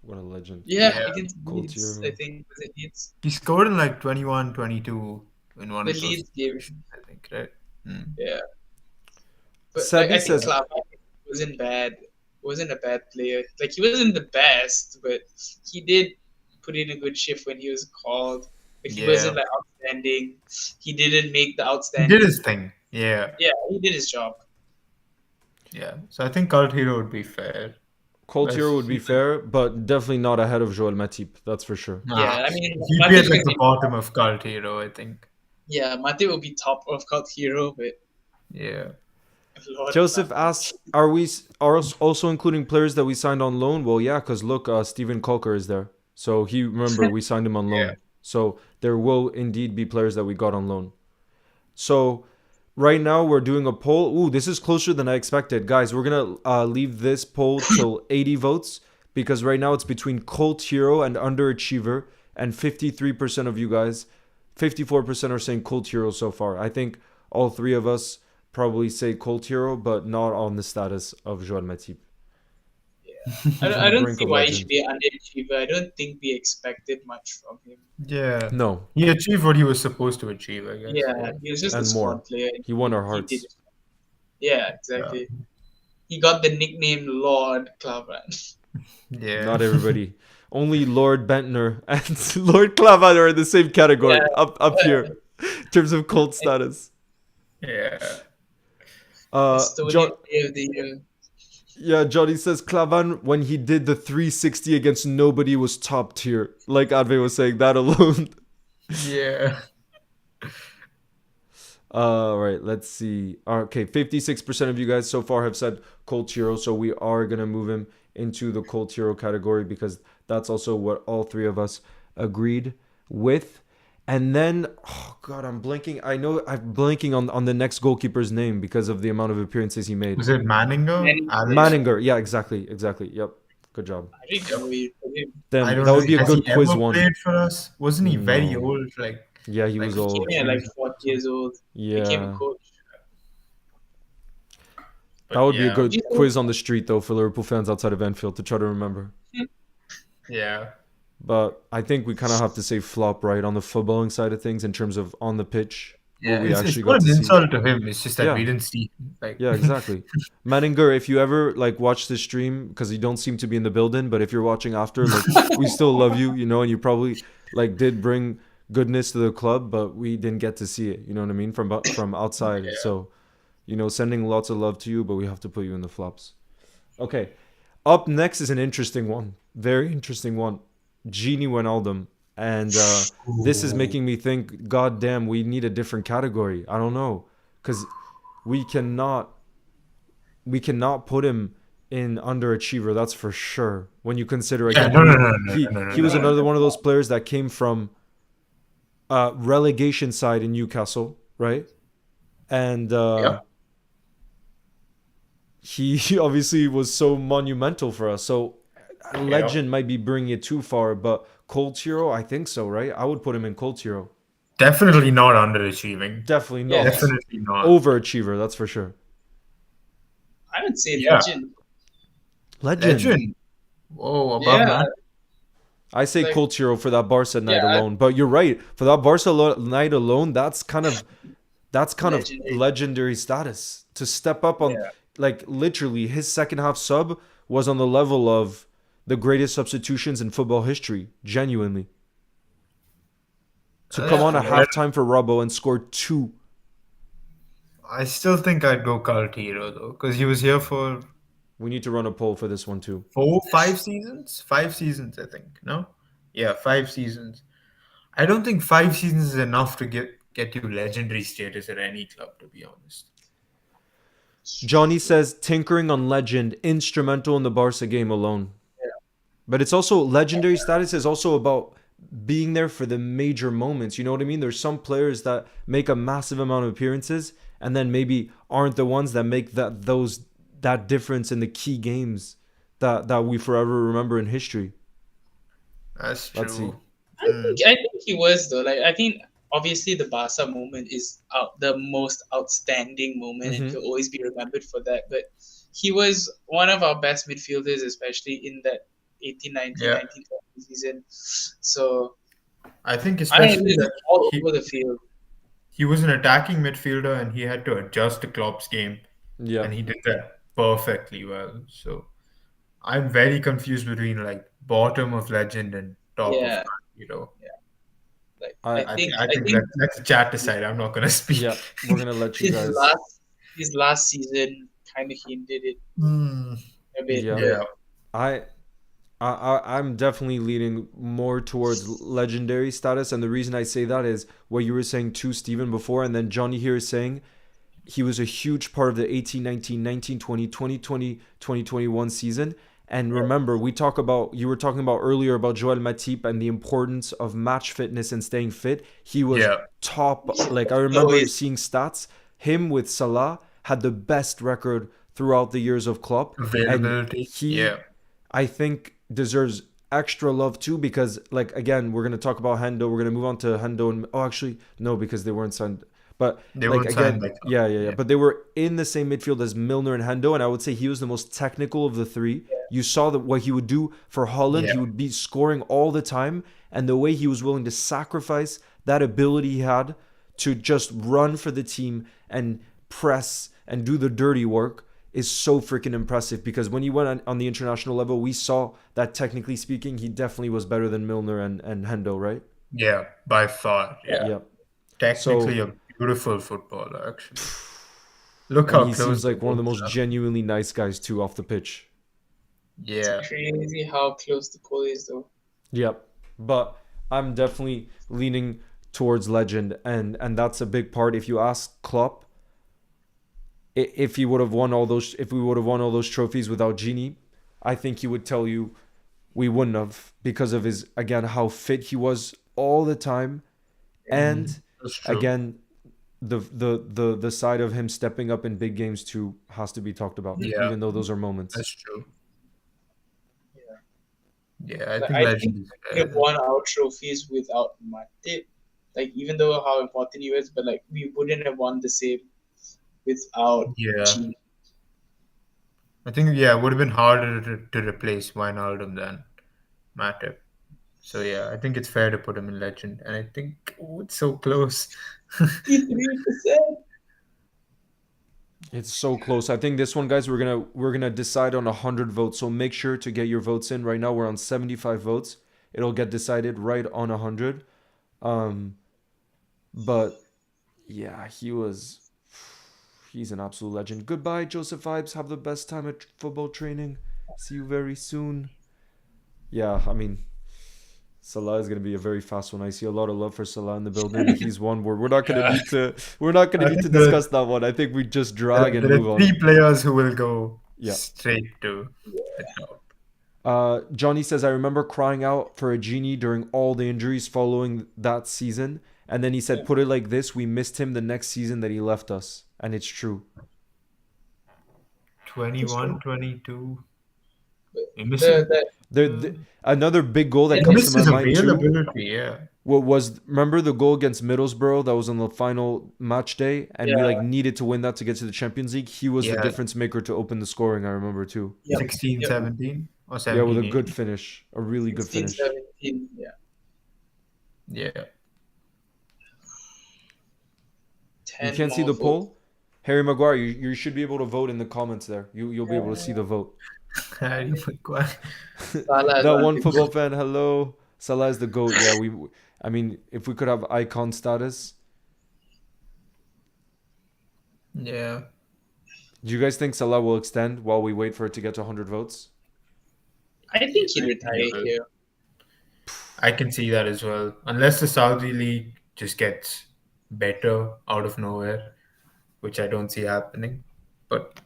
[SPEAKER 1] What a legend.
[SPEAKER 3] Yeah, against
[SPEAKER 1] Cool
[SPEAKER 3] Leeds,
[SPEAKER 1] too.
[SPEAKER 3] I think. Was it Leeds?
[SPEAKER 2] He scored in like 21, 22 in one
[SPEAKER 3] The
[SPEAKER 2] of those
[SPEAKER 3] Leeds game.
[SPEAKER 2] I think, right?
[SPEAKER 3] Yeah. But
[SPEAKER 1] Sabi
[SPEAKER 3] I think
[SPEAKER 1] says-
[SPEAKER 3] Klavan wasn't bad. Wasn't a bad player. Like, he wasn't the best, but he did put in a good shift when he was called. But he wasn't like outstanding. He didn't make the
[SPEAKER 2] He
[SPEAKER 3] outstanding.
[SPEAKER 2] did his thing. Yeah.
[SPEAKER 3] Yeah, he did his job.
[SPEAKER 2] Yeah. So I think cult hero would be fair.
[SPEAKER 1] Cult
[SPEAKER 2] Let's
[SPEAKER 1] hero would be
[SPEAKER 2] see.
[SPEAKER 1] fair, but definitely not ahead of Joel Matip. That's for sure.
[SPEAKER 3] Yeah, I mean,
[SPEAKER 2] He'd be
[SPEAKER 3] Matip
[SPEAKER 2] at like
[SPEAKER 3] will
[SPEAKER 2] the
[SPEAKER 3] be-
[SPEAKER 2] bottom of cult hero, I think.
[SPEAKER 3] Yeah, Matip will be top of cult hero, but
[SPEAKER 2] Yeah.
[SPEAKER 3] Lord,
[SPEAKER 1] Joseph asks, are we also including players that we signed on loan? Well, yeah, because look, Stephen Caulker is there. So remember, we signed him on loan.
[SPEAKER 2] Yeah.
[SPEAKER 1] So there will indeed be players that we got on loan. So right now we're doing a poll. Ooh, this is closer than I expected. Guys, we're going to leave this poll till 80 votes because right now it's between Cult Hero and Underachiever. And 53% of you guys, 54% are saying Cult Hero so far. I think all three of us probably say Cult Hero, but not on the status of Joel Matip.
[SPEAKER 3] I don't
[SPEAKER 1] Brink
[SPEAKER 3] see
[SPEAKER 1] of
[SPEAKER 3] why he
[SPEAKER 1] legend.
[SPEAKER 3] should be an underachiever. I don't think we expected much from him.
[SPEAKER 2] Yeah.
[SPEAKER 1] No,
[SPEAKER 2] He achieved what he was supposed to achieve, I guess.
[SPEAKER 3] Yeah, he was just
[SPEAKER 1] And
[SPEAKER 3] a
[SPEAKER 1] more.
[SPEAKER 3] squad player.
[SPEAKER 1] he won our
[SPEAKER 3] He
[SPEAKER 1] hearts.
[SPEAKER 3] did it. Yeah, exactly. He got the nickname Lord Klavan.
[SPEAKER 2] Yeah.
[SPEAKER 1] Not everybody. Only Lord Bentner and Lord Klavan are in the same category up here in terms of cult status.
[SPEAKER 2] Yeah.
[SPEAKER 3] Estonian
[SPEAKER 1] John,
[SPEAKER 3] Player of the Year.
[SPEAKER 1] yeah, Johnny says Klavan, when he did the 360 against nobody, was top tier. Like Advait was saying, that alone.
[SPEAKER 2] Yeah.
[SPEAKER 1] Right, let's see. Okay, 56% of you guys so far have said Colt Hero, so we are gonna move him into the Colt Hero category because that's also what all three of us agreed with. And then, oh god, I'm blanking. I know I'm blanking on the next goalkeeper's name because of the amount of appearances he made.
[SPEAKER 2] Was it Manninger?
[SPEAKER 1] Manninger, yeah, exactly. Yep, good job.
[SPEAKER 3] I didn't know you put him.
[SPEAKER 1] Then
[SPEAKER 2] I don't
[SPEAKER 1] that
[SPEAKER 2] know.
[SPEAKER 1] would be a
[SPEAKER 2] Has
[SPEAKER 1] good
[SPEAKER 2] he
[SPEAKER 1] quiz
[SPEAKER 2] ever
[SPEAKER 1] one.
[SPEAKER 2] played for us? Wasn't he very
[SPEAKER 1] No.
[SPEAKER 2] old? Like,
[SPEAKER 1] Yeah, he was
[SPEAKER 2] Like,
[SPEAKER 1] old.
[SPEAKER 3] Came here like 40 years old. Became a
[SPEAKER 1] Yeah,
[SPEAKER 3] coach.
[SPEAKER 1] that would be a
[SPEAKER 2] yeah,
[SPEAKER 1] good quiz on the street though for Liverpool fans outside of Anfield to try to remember.
[SPEAKER 2] yeah.
[SPEAKER 1] But I think we kind of have to say flop, right, on the footballing side of things in terms of on the pitch.
[SPEAKER 2] Yeah,
[SPEAKER 1] What we
[SPEAKER 2] it's
[SPEAKER 1] actually
[SPEAKER 2] not
[SPEAKER 1] got
[SPEAKER 2] an
[SPEAKER 1] to see.
[SPEAKER 2] insult to him. It's just that
[SPEAKER 1] Yeah.
[SPEAKER 2] we didn't see him. Like,
[SPEAKER 1] Yeah, exactly. Manninger, if you ever like watch the stream, because you don't seem to be in the building, but if you're watching after, like we still love you, you know, and you probably like did bring goodness to the club, but we didn't get to see it. You know what I mean? From outside.
[SPEAKER 2] Yeah.
[SPEAKER 1] So, you know, sending lots of love to you, but we have to put you in the flops. Okay. Up next is an interesting one. Very interesting one. Genie Wijnaldum. And this is making me think, God damn, we need a different category. I don't know. Because we cannot put him in underachiever, that's for sure. When you consider
[SPEAKER 2] Yeah,
[SPEAKER 1] again,
[SPEAKER 2] no,
[SPEAKER 1] he was
[SPEAKER 2] no.
[SPEAKER 1] another one of those players that came from relegation side in Newcastle, right? And
[SPEAKER 2] Yeah.
[SPEAKER 1] he obviously was so monumental for us. So a legend might be bringing it too far, but Colt Hero, I think so, right? I would put him in Colt Hero.
[SPEAKER 2] Definitely not underachieving.
[SPEAKER 1] Definitely not.
[SPEAKER 3] Yeah.
[SPEAKER 2] Definitely not.
[SPEAKER 1] Overachiever, that's for sure.
[SPEAKER 3] I would say
[SPEAKER 2] Yeah.
[SPEAKER 3] legend.
[SPEAKER 2] Legend. Whoa, above
[SPEAKER 3] Yeah.
[SPEAKER 2] man.
[SPEAKER 1] I say
[SPEAKER 3] Like-
[SPEAKER 1] Colt Hero for that Barca night
[SPEAKER 3] Yeah,
[SPEAKER 1] alone. But you're right. For that Barca night alone, that's kind of
[SPEAKER 3] Legendary.
[SPEAKER 1] legendary status. To step up on like literally his second half sub was on the level of the greatest substitutions in football history, genuinely. To come on at halftime for Robbo and score 2.
[SPEAKER 2] I still think I'd go Cult Hero though, because he was here for
[SPEAKER 1] We need to run a poll for this one too.
[SPEAKER 2] 5 seasons. 5 seasons, I think. No, yeah, 5 seasons. I don't think 5 seasons is enough to get you legendary status at any club, to be honest.
[SPEAKER 1] Johnny says tinkering on legend, instrumental in the Barca game alone.
[SPEAKER 3] Yeah.
[SPEAKER 1] But it's also legendary status is also about being there for the major moments. You know what I mean? There's some players that make a massive amount of appearances and then maybe aren't the ones that make that difference in the key games that we forever remember in history.
[SPEAKER 2] That's true.
[SPEAKER 1] Let's see.
[SPEAKER 3] I think he was though. Like I think obviously the Barca moment is the most outstanding moment and he'll always be remembered for that. But he was one of our best midfielders, especially in that 1819, 1920 season. So
[SPEAKER 2] I think
[SPEAKER 3] I
[SPEAKER 2] especially
[SPEAKER 3] mean,
[SPEAKER 2] that
[SPEAKER 3] all over the field.
[SPEAKER 2] he was an attacking midfielder and he had to adjust to Klopp's game,
[SPEAKER 1] Yeah.
[SPEAKER 2] and he did that perfectly well. So I'm very confused between like bottom of legend and top
[SPEAKER 3] Yeah.
[SPEAKER 2] of hero.
[SPEAKER 3] Like
[SPEAKER 1] I
[SPEAKER 3] think
[SPEAKER 2] Let's chat aside. I'm not gonna speak.
[SPEAKER 1] Yeah, we're gonna let you guys.
[SPEAKER 3] his last season kind of hinted it a bit.
[SPEAKER 1] Yeah. I'm definitely leaning more towards legendary status, and the reason I say that is what you were saying too, Stephen, before, and then Johnny here is saying he was a huge part of the 18-19, 19-20, 2020, 2021 season. And remember, you were talking about earlier about Joel Matip and the importance of match fitness and staying fit. He was top. Like I remember seeing stats. Him with Salah had the best record throughout the years of Klopp.
[SPEAKER 2] Availability.
[SPEAKER 1] And he, I think, deserves extra love too because, like, again, we're gonna talk about Hendo. We're gonna move on to Hendo and actually no, because they weren't signed. But
[SPEAKER 2] they
[SPEAKER 1] like
[SPEAKER 2] weren't
[SPEAKER 1] again,
[SPEAKER 2] signed,
[SPEAKER 1] yeah. But they were in the same midfield as Milner and Hendo, and I would say he was the most technical of the three. You saw that what he would do for Holland. He would be scoring all the time, and the way he was willing to sacrifice that ability he had to just run for the team and press and do the dirty work is so freaking impressive. Because when he went on the international level, we saw that technically speaking, he definitely was better than Milner and Hendo, right?
[SPEAKER 2] Yeah, by far. Yeah. Technically a beautiful footballer, actually. Look how
[SPEAKER 1] he
[SPEAKER 2] close
[SPEAKER 1] seems like one of the
[SPEAKER 2] goals
[SPEAKER 1] most
[SPEAKER 2] are.
[SPEAKER 1] genuinely nice guys too off the pitch.
[SPEAKER 2] Yeah.
[SPEAKER 3] It's crazy how close the goal is though.
[SPEAKER 1] Yep. But I'm definitely leaning towards legend, and that's a big part. If you ask Klopp, if he would have won all those, if we would have won all those trophies without Genie, I think he would tell you we wouldn't have, because of his, again, how fit he was all the time, and
[SPEAKER 2] That's true.
[SPEAKER 1] again, the side of him stepping up in big games too has to be talked about,
[SPEAKER 2] Yeah.
[SPEAKER 1] even though those are moments.
[SPEAKER 2] That's true.
[SPEAKER 3] Yeah.
[SPEAKER 2] Yeah, I
[SPEAKER 3] Like,
[SPEAKER 2] think
[SPEAKER 3] I
[SPEAKER 2] legend
[SPEAKER 3] think
[SPEAKER 2] is
[SPEAKER 3] we have won our trophies without Matip. Like, even though how important he was, but like we wouldn't have won the same without
[SPEAKER 2] Yeah.
[SPEAKER 3] Genie.
[SPEAKER 2] I think, yeah, it would have been harder to replace Wijnaldum than Matip. So, yeah, I think it's fair to put him in legend. And I think, it's so close.
[SPEAKER 3] 53%.
[SPEAKER 1] It's so close. I think this one, guys, we're gonna decide on 100 votes. So make sure to get your votes in. Right now we're on 75 votes. It'll get decided right on 100. But yeah, he's an absolute legend. Goodbye, Joseph Vibes. Have the best time at football training. See you very soon. Yeah, I mean, Salah is going to be a very fast one. I see a lot of love for Salah in the building. He's one where we're not going to need to discuss that one. I think we just drag and
[SPEAKER 2] There
[SPEAKER 1] move
[SPEAKER 2] are
[SPEAKER 1] on.
[SPEAKER 2] 3 players who will go
[SPEAKER 1] Yeah.
[SPEAKER 2] straight to the top.
[SPEAKER 1] Johnny says, I remember crying out for a Genie during all the injuries following that season. And then he said, put it like this, we missed him the next season that he left us. And it's true.
[SPEAKER 2] 21, 22.
[SPEAKER 1] Another big goal that
[SPEAKER 3] And
[SPEAKER 1] comes
[SPEAKER 2] This
[SPEAKER 1] to
[SPEAKER 2] is
[SPEAKER 1] my mind too.
[SPEAKER 2] availability, yeah.
[SPEAKER 1] What was, remember the goal against Middlesbrough that was on the final match day, and we
[SPEAKER 3] Yeah.
[SPEAKER 1] needed to win that to get to the Champions League? He was the
[SPEAKER 2] Yeah.
[SPEAKER 1] difference maker to open the scoring, I remember too.
[SPEAKER 3] Yep.
[SPEAKER 2] 16,
[SPEAKER 3] Yep.
[SPEAKER 2] 17 or
[SPEAKER 1] Yeah,
[SPEAKER 2] 17.
[SPEAKER 1] with a good
[SPEAKER 2] 18.
[SPEAKER 1] finish, a really good
[SPEAKER 3] 16,
[SPEAKER 1] finish.
[SPEAKER 3] 17, yeah.
[SPEAKER 2] Yeah.
[SPEAKER 3] 10
[SPEAKER 1] You can't see
[SPEAKER 3] more
[SPEAKER 1] the poll?
[SPEAKER 3] votes.
[SPEAKER 1] Harry Maguire, you should be able to vote in the comments there. You'll be able to see the vote.
[SPEAKER 2] Harry Maguire.
[SPEAKER 3] Salah
[SPEAKER 1] That
[SPEAKER 3] is
[SPEAKER 1] one
[SPEAKER 3] on
[SPEAKER 1] football fan, hello. Salah is the GOAT. Yeah, I mean, if we could have icon status.
[SPEAKER 2] Yeah.
[SPEAKER 1] Do you guys think Salah will extend while we wait for it to get to 100 votes?
[SPEAKER 3] I think he'll retire
[SPEAKER 2] Yeah.
[SPEAKER 3] here.
[SPEAKER 2] I can see that as well. Unless the Saudi League just gets better out of nowhere, which I don't see happening. But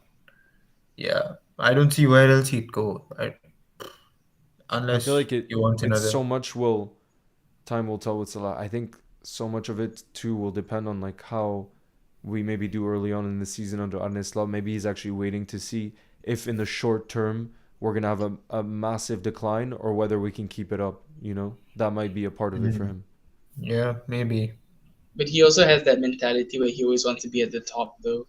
[SPEAKER 2] yeah, I don't see where else he'd go. Unless
[SPEAKER 1] I feel like
[SPEAKER 2] he wants
[SPEAKER 1] it's
[SPEAKER 2] another.
[SPEAKER 1] so much time will tell with Salah. I think so much of it too will depend on like how we maybe do early on in the season under Arne Slot. Maybe he's actually waiting to see if in the short term we're gonna have a massive decline or whether we can keep it up. You know, that might be a part of it for him.
[SPEAKER 2] Yeah, maybe.
[SPEAKER 3] But he also has that mentality where he always wants to be at the top, though.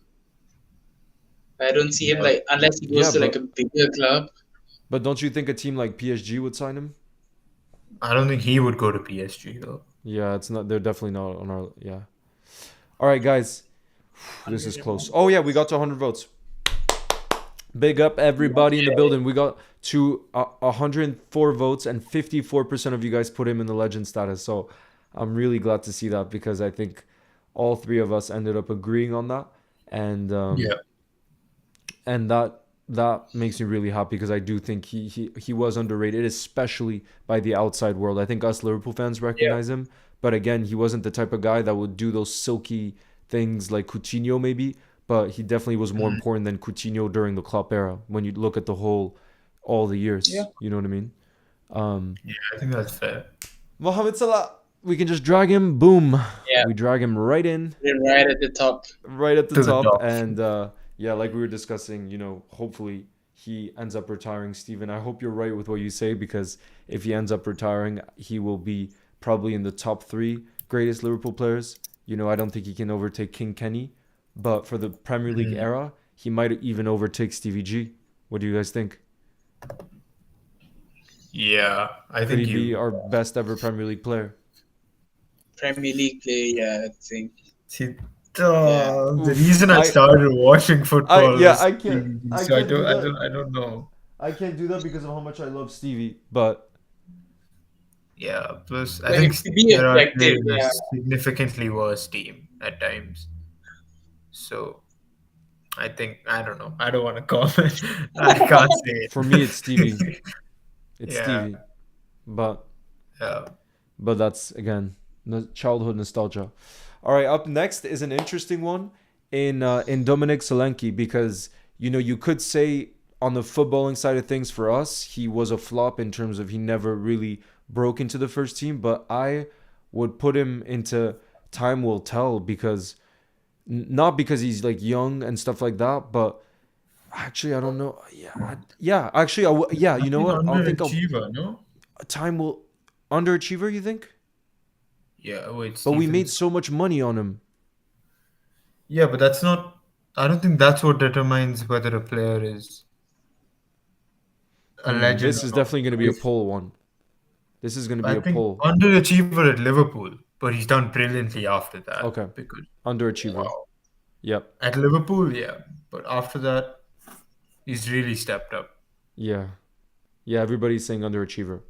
[SPEAKER 3] I don't see him like unless he goes
[SPEAKER 1] Yeah,
[SPEAKER 3] to like a bigger club.
[SPEAKER 1] But don't you think a team like PSG would sign him?
[SPEAKER 2] I don't think he would go to PSG though.
[SPEAKER 1] Yeah, it's not. They're definitely not on our. Yeah. All right, guys. This is close. Oh yeah, we got to 100 votes. Big up everybody in the building. We got to 104 votes, and 54% of you guys put him in the legend status. So I'm really glad to see that, because I think all 3 of us ended up agreeing on that, and and that makes me really happy, because I do think he was underrated, especially by the outside world. I think us Liverpool fans recognize him, but again, he wasn't the type of guy that would do those silky things like Coutinho maybe, but he definitely was more important than Coutinho during the Klopp era when you look at all the years.
[SPEAKER 3] Yeah.
[SPEAKER 1] You know what I mean?
[SPEAKER 2] Yeah, I think that's fair.
[SPEAKER 1] Mohamed Salah, we can just drag him, boom.
[SPEAKER 3] Yeah.
[SPEAKER 1] We drag him right in.
[SPEAKER 3] Right at the top.
[SPEAKER 1] Right at
[SPEAKER 2] To
[SPEAKER 1] the
[SPEAKER 2] the
[SPEAKER 1] top.
[SPEAKER 2] top.
[SPEAKER 1] And yeah, like we were discussing, you know, hopefully he ends up retiring. Stephen, I hope you're right with what you say, because if he ends up retiring, he will be probably in the top 3 greatest Liverpool players. You know, I don't think he can overtake King Kenny, but for the Premier League era, he might even overtake Stevie G. What do you guys think?
[SPEAKER 2] Yeah, I
[SPEAKER 1] Could
[SPEAKER 2] think
[SPEAKER 1] he be our best ever Premier League player?
[SPEAKER 3] Premier League player, yeah, I think.
[SPEAKER 2] See, the
[SPEAKER 3] Yeah.
[SPEAKER 2] reason I started watching football was
[SPEAKER 1] I can't.
[SPEAKER 2] Stevie,
[SPEAKER 1] I
[SPEAKER 2] so
[SPEAKER 1] can't do that.
[SPEAKER 2] I don't know.
[SPEAKER 1] I can't do that because of how much I love Stevie, but
[SPEAKER 2] Yeah, plus I
[SPEAKER 3] Like,
[SPEAKER 2] think
[SPEAKER 3] to be
[SPEAKER 2] there are
[SPEAKER 3] effective,
[SPEAKER 2] played in a
[SPEAKER 3] yeah.
[SPEAKER 2] significantly worse team at times. So I think, I don't know. I don't want to comment. I can't say it.
[SPEAKER 1] for me it's Stevie. It's
[SPEAKER 2] Yeah.
[SPEAKER 1] Stevie. But
[SPEAKER 2] Yeah.
[SPEAKER 1] that's again, childhood nostalgia. All right, up next is an interesting one in Dominic Solanke, because you could say on the footballing side of things for us he was a flop in terms of he never really broke into the first team, but I would put him into time will tell, because not because he's like young and stuff like that, but actually I don't know. Yeah. Actually, yeah.
[SPEAKER 2] I
[SPEAKER 1] You know
[SPEAKER 2] think
[SPEAKER 1] what? I'll
[SPEAKER 2] underachiever, no?
[SPEAKER 1] time will underachiever. You think?
[SPEAKER 2] Yeah, wait,
[SPEAKER 1] But we made
[SPEAKER 2] Stephen's.
[SPEAKER 1] so much money on him.
[SPEAKER 2] Yeah, but that's not. I don't think that's what determines whether a player is a legend
[SPEAKER 1] This
[SPEAKER 2] or
[SPEAKER 1] is
[SPEAKER 2] not.
[SPEAKER 1] definitely going to be a poll one. This is going to be
[SPEAKER 2] I
[SPEAKER 1] a
[SPEAKER 2] think
[SPEAKER 1] poll.
[SPEAKER 2] underachiever at Liverpool, but he's done brilliantly after that
[SPEAKER 1] Okay.
[SPEAKER 2] because
[SPEAKER 1] Underachiever.
[SPEAKER 2] wow.
[SPEAKER 1] Yep.
[SPEAKER 2] At Liverpool, yeah, but after that, he's really stepped up.
[SPEAKER 1] Yeah. Yeah, everybody's saying underachiever.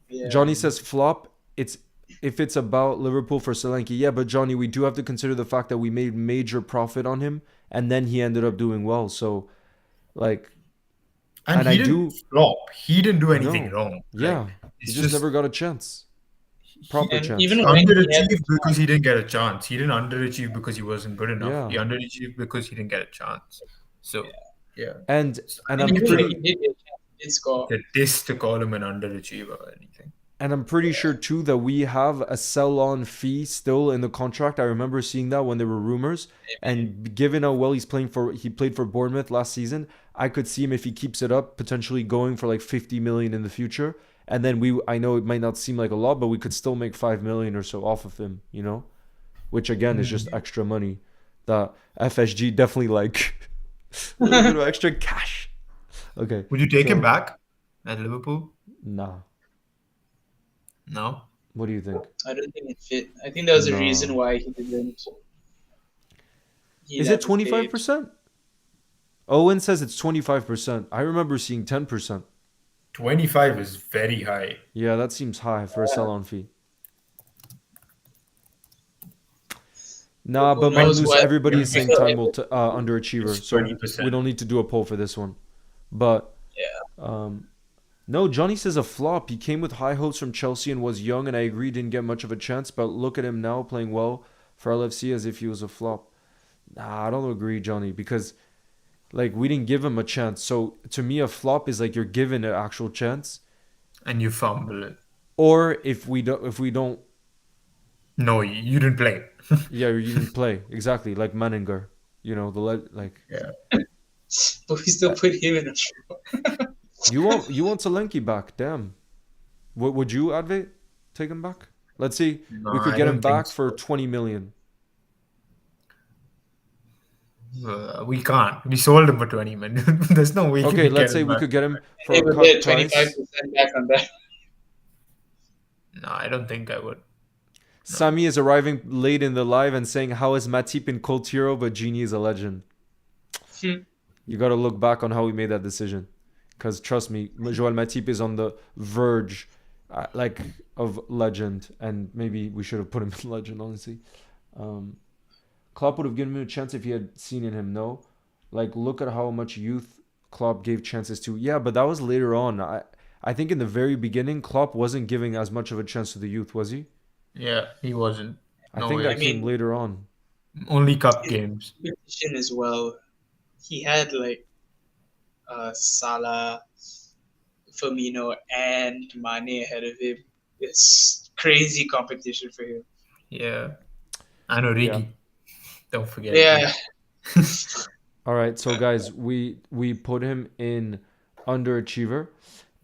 [SPEAKER 3] Yeah.
[SPEAKER 1] Johnny says flop. It's if it's about Liverpool for Solanke. Yeah, but Johnny, we do have to consider the fact that we made major profit on him and then he ended up doing well. So like
[SPEAKER 2] And
[SPEAKER 1] and
[SPEAKER 2] he
[SPEAKER 1] I
[SPEAKER 2] didn't
[SPEAKER 1] do
[SPEAKER 2] flop. He didn't do anything
[SPEAKER 1] no.
[SPEAKER 2] wrong.
[SPEAKER 1] Yeah. He
[SPEAKER 2] It's
[SPEAKER 1] just
[SPEAKER 2] just
[SPEAKER 1] never got a chance.
[SPEAKER 2] he
[SPEAKER 1] Proper
[SPEAKER 3] And
[SPEAKER 1] chance.
[SPEAKER 3] even when he had the
[SPEAKER 2] underachieved because
[SPEAKER 3] chance,
[SPEAKER 2] he didn't get a chance. He didn't underachieve because he wasn't good enough.
[SPEAKER 1] Yeah.
[SPEAKER 2] He underachieved because he didn't get a chance. So, yeah.
[SPEAKER 1] And
[SPEAKER 2] So I
[SPEAKER 1] and
[SPEAKER 3] and
[SPEAKER 1] I'm
[SPEAKER 2] think
[SPEAKER 3] even when he
[SPEAKER 1] pretty
[SPEAKER 3] did get a chance, he did score.
[SPEAKER 2] it's a diss to call him an underachiever or anything.
[SPEAKER 1] And I'm pretty sure too that we have a sell-on fee still in the contract. I remember seeing that when there were rumors. And given how well he played for Bournemouth last season, I could see him, if he keeps it up, potentially going for like 50 million in the future. And then I know it might not seem like a lot, but we could still make 5 million or so off of him, which again is just extra money that FSG definitely like. A little bit of extra cash. Okay.
[SPEAKER 2] Would you take
[SPEAKER 1] so-
[SPEAKER 2] him back at Liverpool?
[SPEAKER 1] Nah.
[SPEAKER 2] No.
[SPEAKER 1] What do you think?
[SPEAKER 3] I don't think it fit. I think there was a
[SPEAKER 1] No.
[SPEAKER 3] reason why he didn't.
[SPEAKER 1] Is it 25%? Owen says it's 25%. I remember seeing 10%.
[SPEAKER 2] 25 is very high.
[SPEAKER 1] Yeah, that seems high for a sell-on fee. Nah,
[SPEAKER 3] Who
[SPEAKER 1] but
[SPEAKER 3] knows
[SPEAKER 1] Magnus,
[SPEAKER 3] what-
[SPEAKER 1] everybody is saying
[SPEAKER 3] Yeah.
[SPEAKER 1] time will underachiever,
[SPEAKER 2] It's
[SPEAKER 1] so
[SPEAKER 2] 20%.
[SPEAKER 1] we don't need to do a poll for this one. But no, Johnny says a flop. He came with high hopes from Chelsea and was young, and I agree didn't get much of a chance. But look at him now playing well for LFC as if he was a flop. Nah, I don't agree, Johnny, because like we didn't give him a chance. So to me, a flop is like you're given an actual chance,
[SPEAKER 2] And you fumble it.
[SPEAKER 1] or if we don't,
[SPEAKER 2] No, you didn't play.
[SPEAKER 1] yeah, you didn't play exactly like Manninger.
[SPEAKER 2] Yeah.
[SPEAKER 3] But we still put him in a show.
[SPEAKER 1] You want Solanke back? Damn. Would you, Advait, take him back? Let's see.
[SPEAKER 2] No,
[SPEAKER 1] We could
[SPEAKER 2] I
[SPEAKER 1] get
[SPEAKER 2] don't
[SPEAKER 1] him back
[SPEAKER 2] think
[SPEAKER 1] for
[SPEAKER 2] so.
[SPEAKER 1] 20 million.
[SPEAKER 2] We can't. We sold him for 20 million. There's no way.
[SPEAKER 1] Okay,
[SPEAKER 2] we
[SPEAKER 1] let's
[SPEAKER 2] get
[SPEAKER 1] say
[SPEAKER 2] him
[SPEAKER 1] we
[SPEAKER 2] back.
[SPEAKER 1] could get him for
[SPEAKER 3] They
[SPEAKER 1] a
[SPEAKER 3] would
[SPEAKER 1] cut
[SPEAKER 3] get
[SPEAKER 1] price.
[SPEAKER 3] 25% back on that.
[SPEAKER 2] No, I don't think I would.
[SPEAKER 1] Sami is arriving late in the live and saying, "How is Matip in Cold Hero, but Genie is a legend." You got to look back on how we made that decision, because trust me, Joel Matip is on the verge, of legend, and maybe we should have put him in legend. Honestly, Klopp would have given him a chance if he had seen in him. No, look at how much youth Klopp gave chances to. Yeah, but that was later on. I think in the very beginning, Klopp wasn't giving as much of a chance to the youth, was he?
[SPEAKER 2] Yeah, he wasn't.
[SPEAKER 1] I
[SPEAKER 2] No
[SPEAKER 1] think
[SPEAKER 2] way.
[SPEAKER 1] that
[SPEAKER 3] I
[SPEAKER 1] came
[SPEAKER 3] mean-
[SPEAKER 1] later on.
[SPEAKER 2] Only cup games.
[SPEAKER 3] Competition as well. He had Salah, Firmino, and Mane ahead of him. It's crazy competition for him.
[SPEAKER 2] Yeah. And Origi.
[SPEAKER 1] Yeah.
[SPEAKER 2] Don't forget.
[SPEAKER 3] Yeah.
[SPEAKER 1] All right, so guys, we put him in underachiever,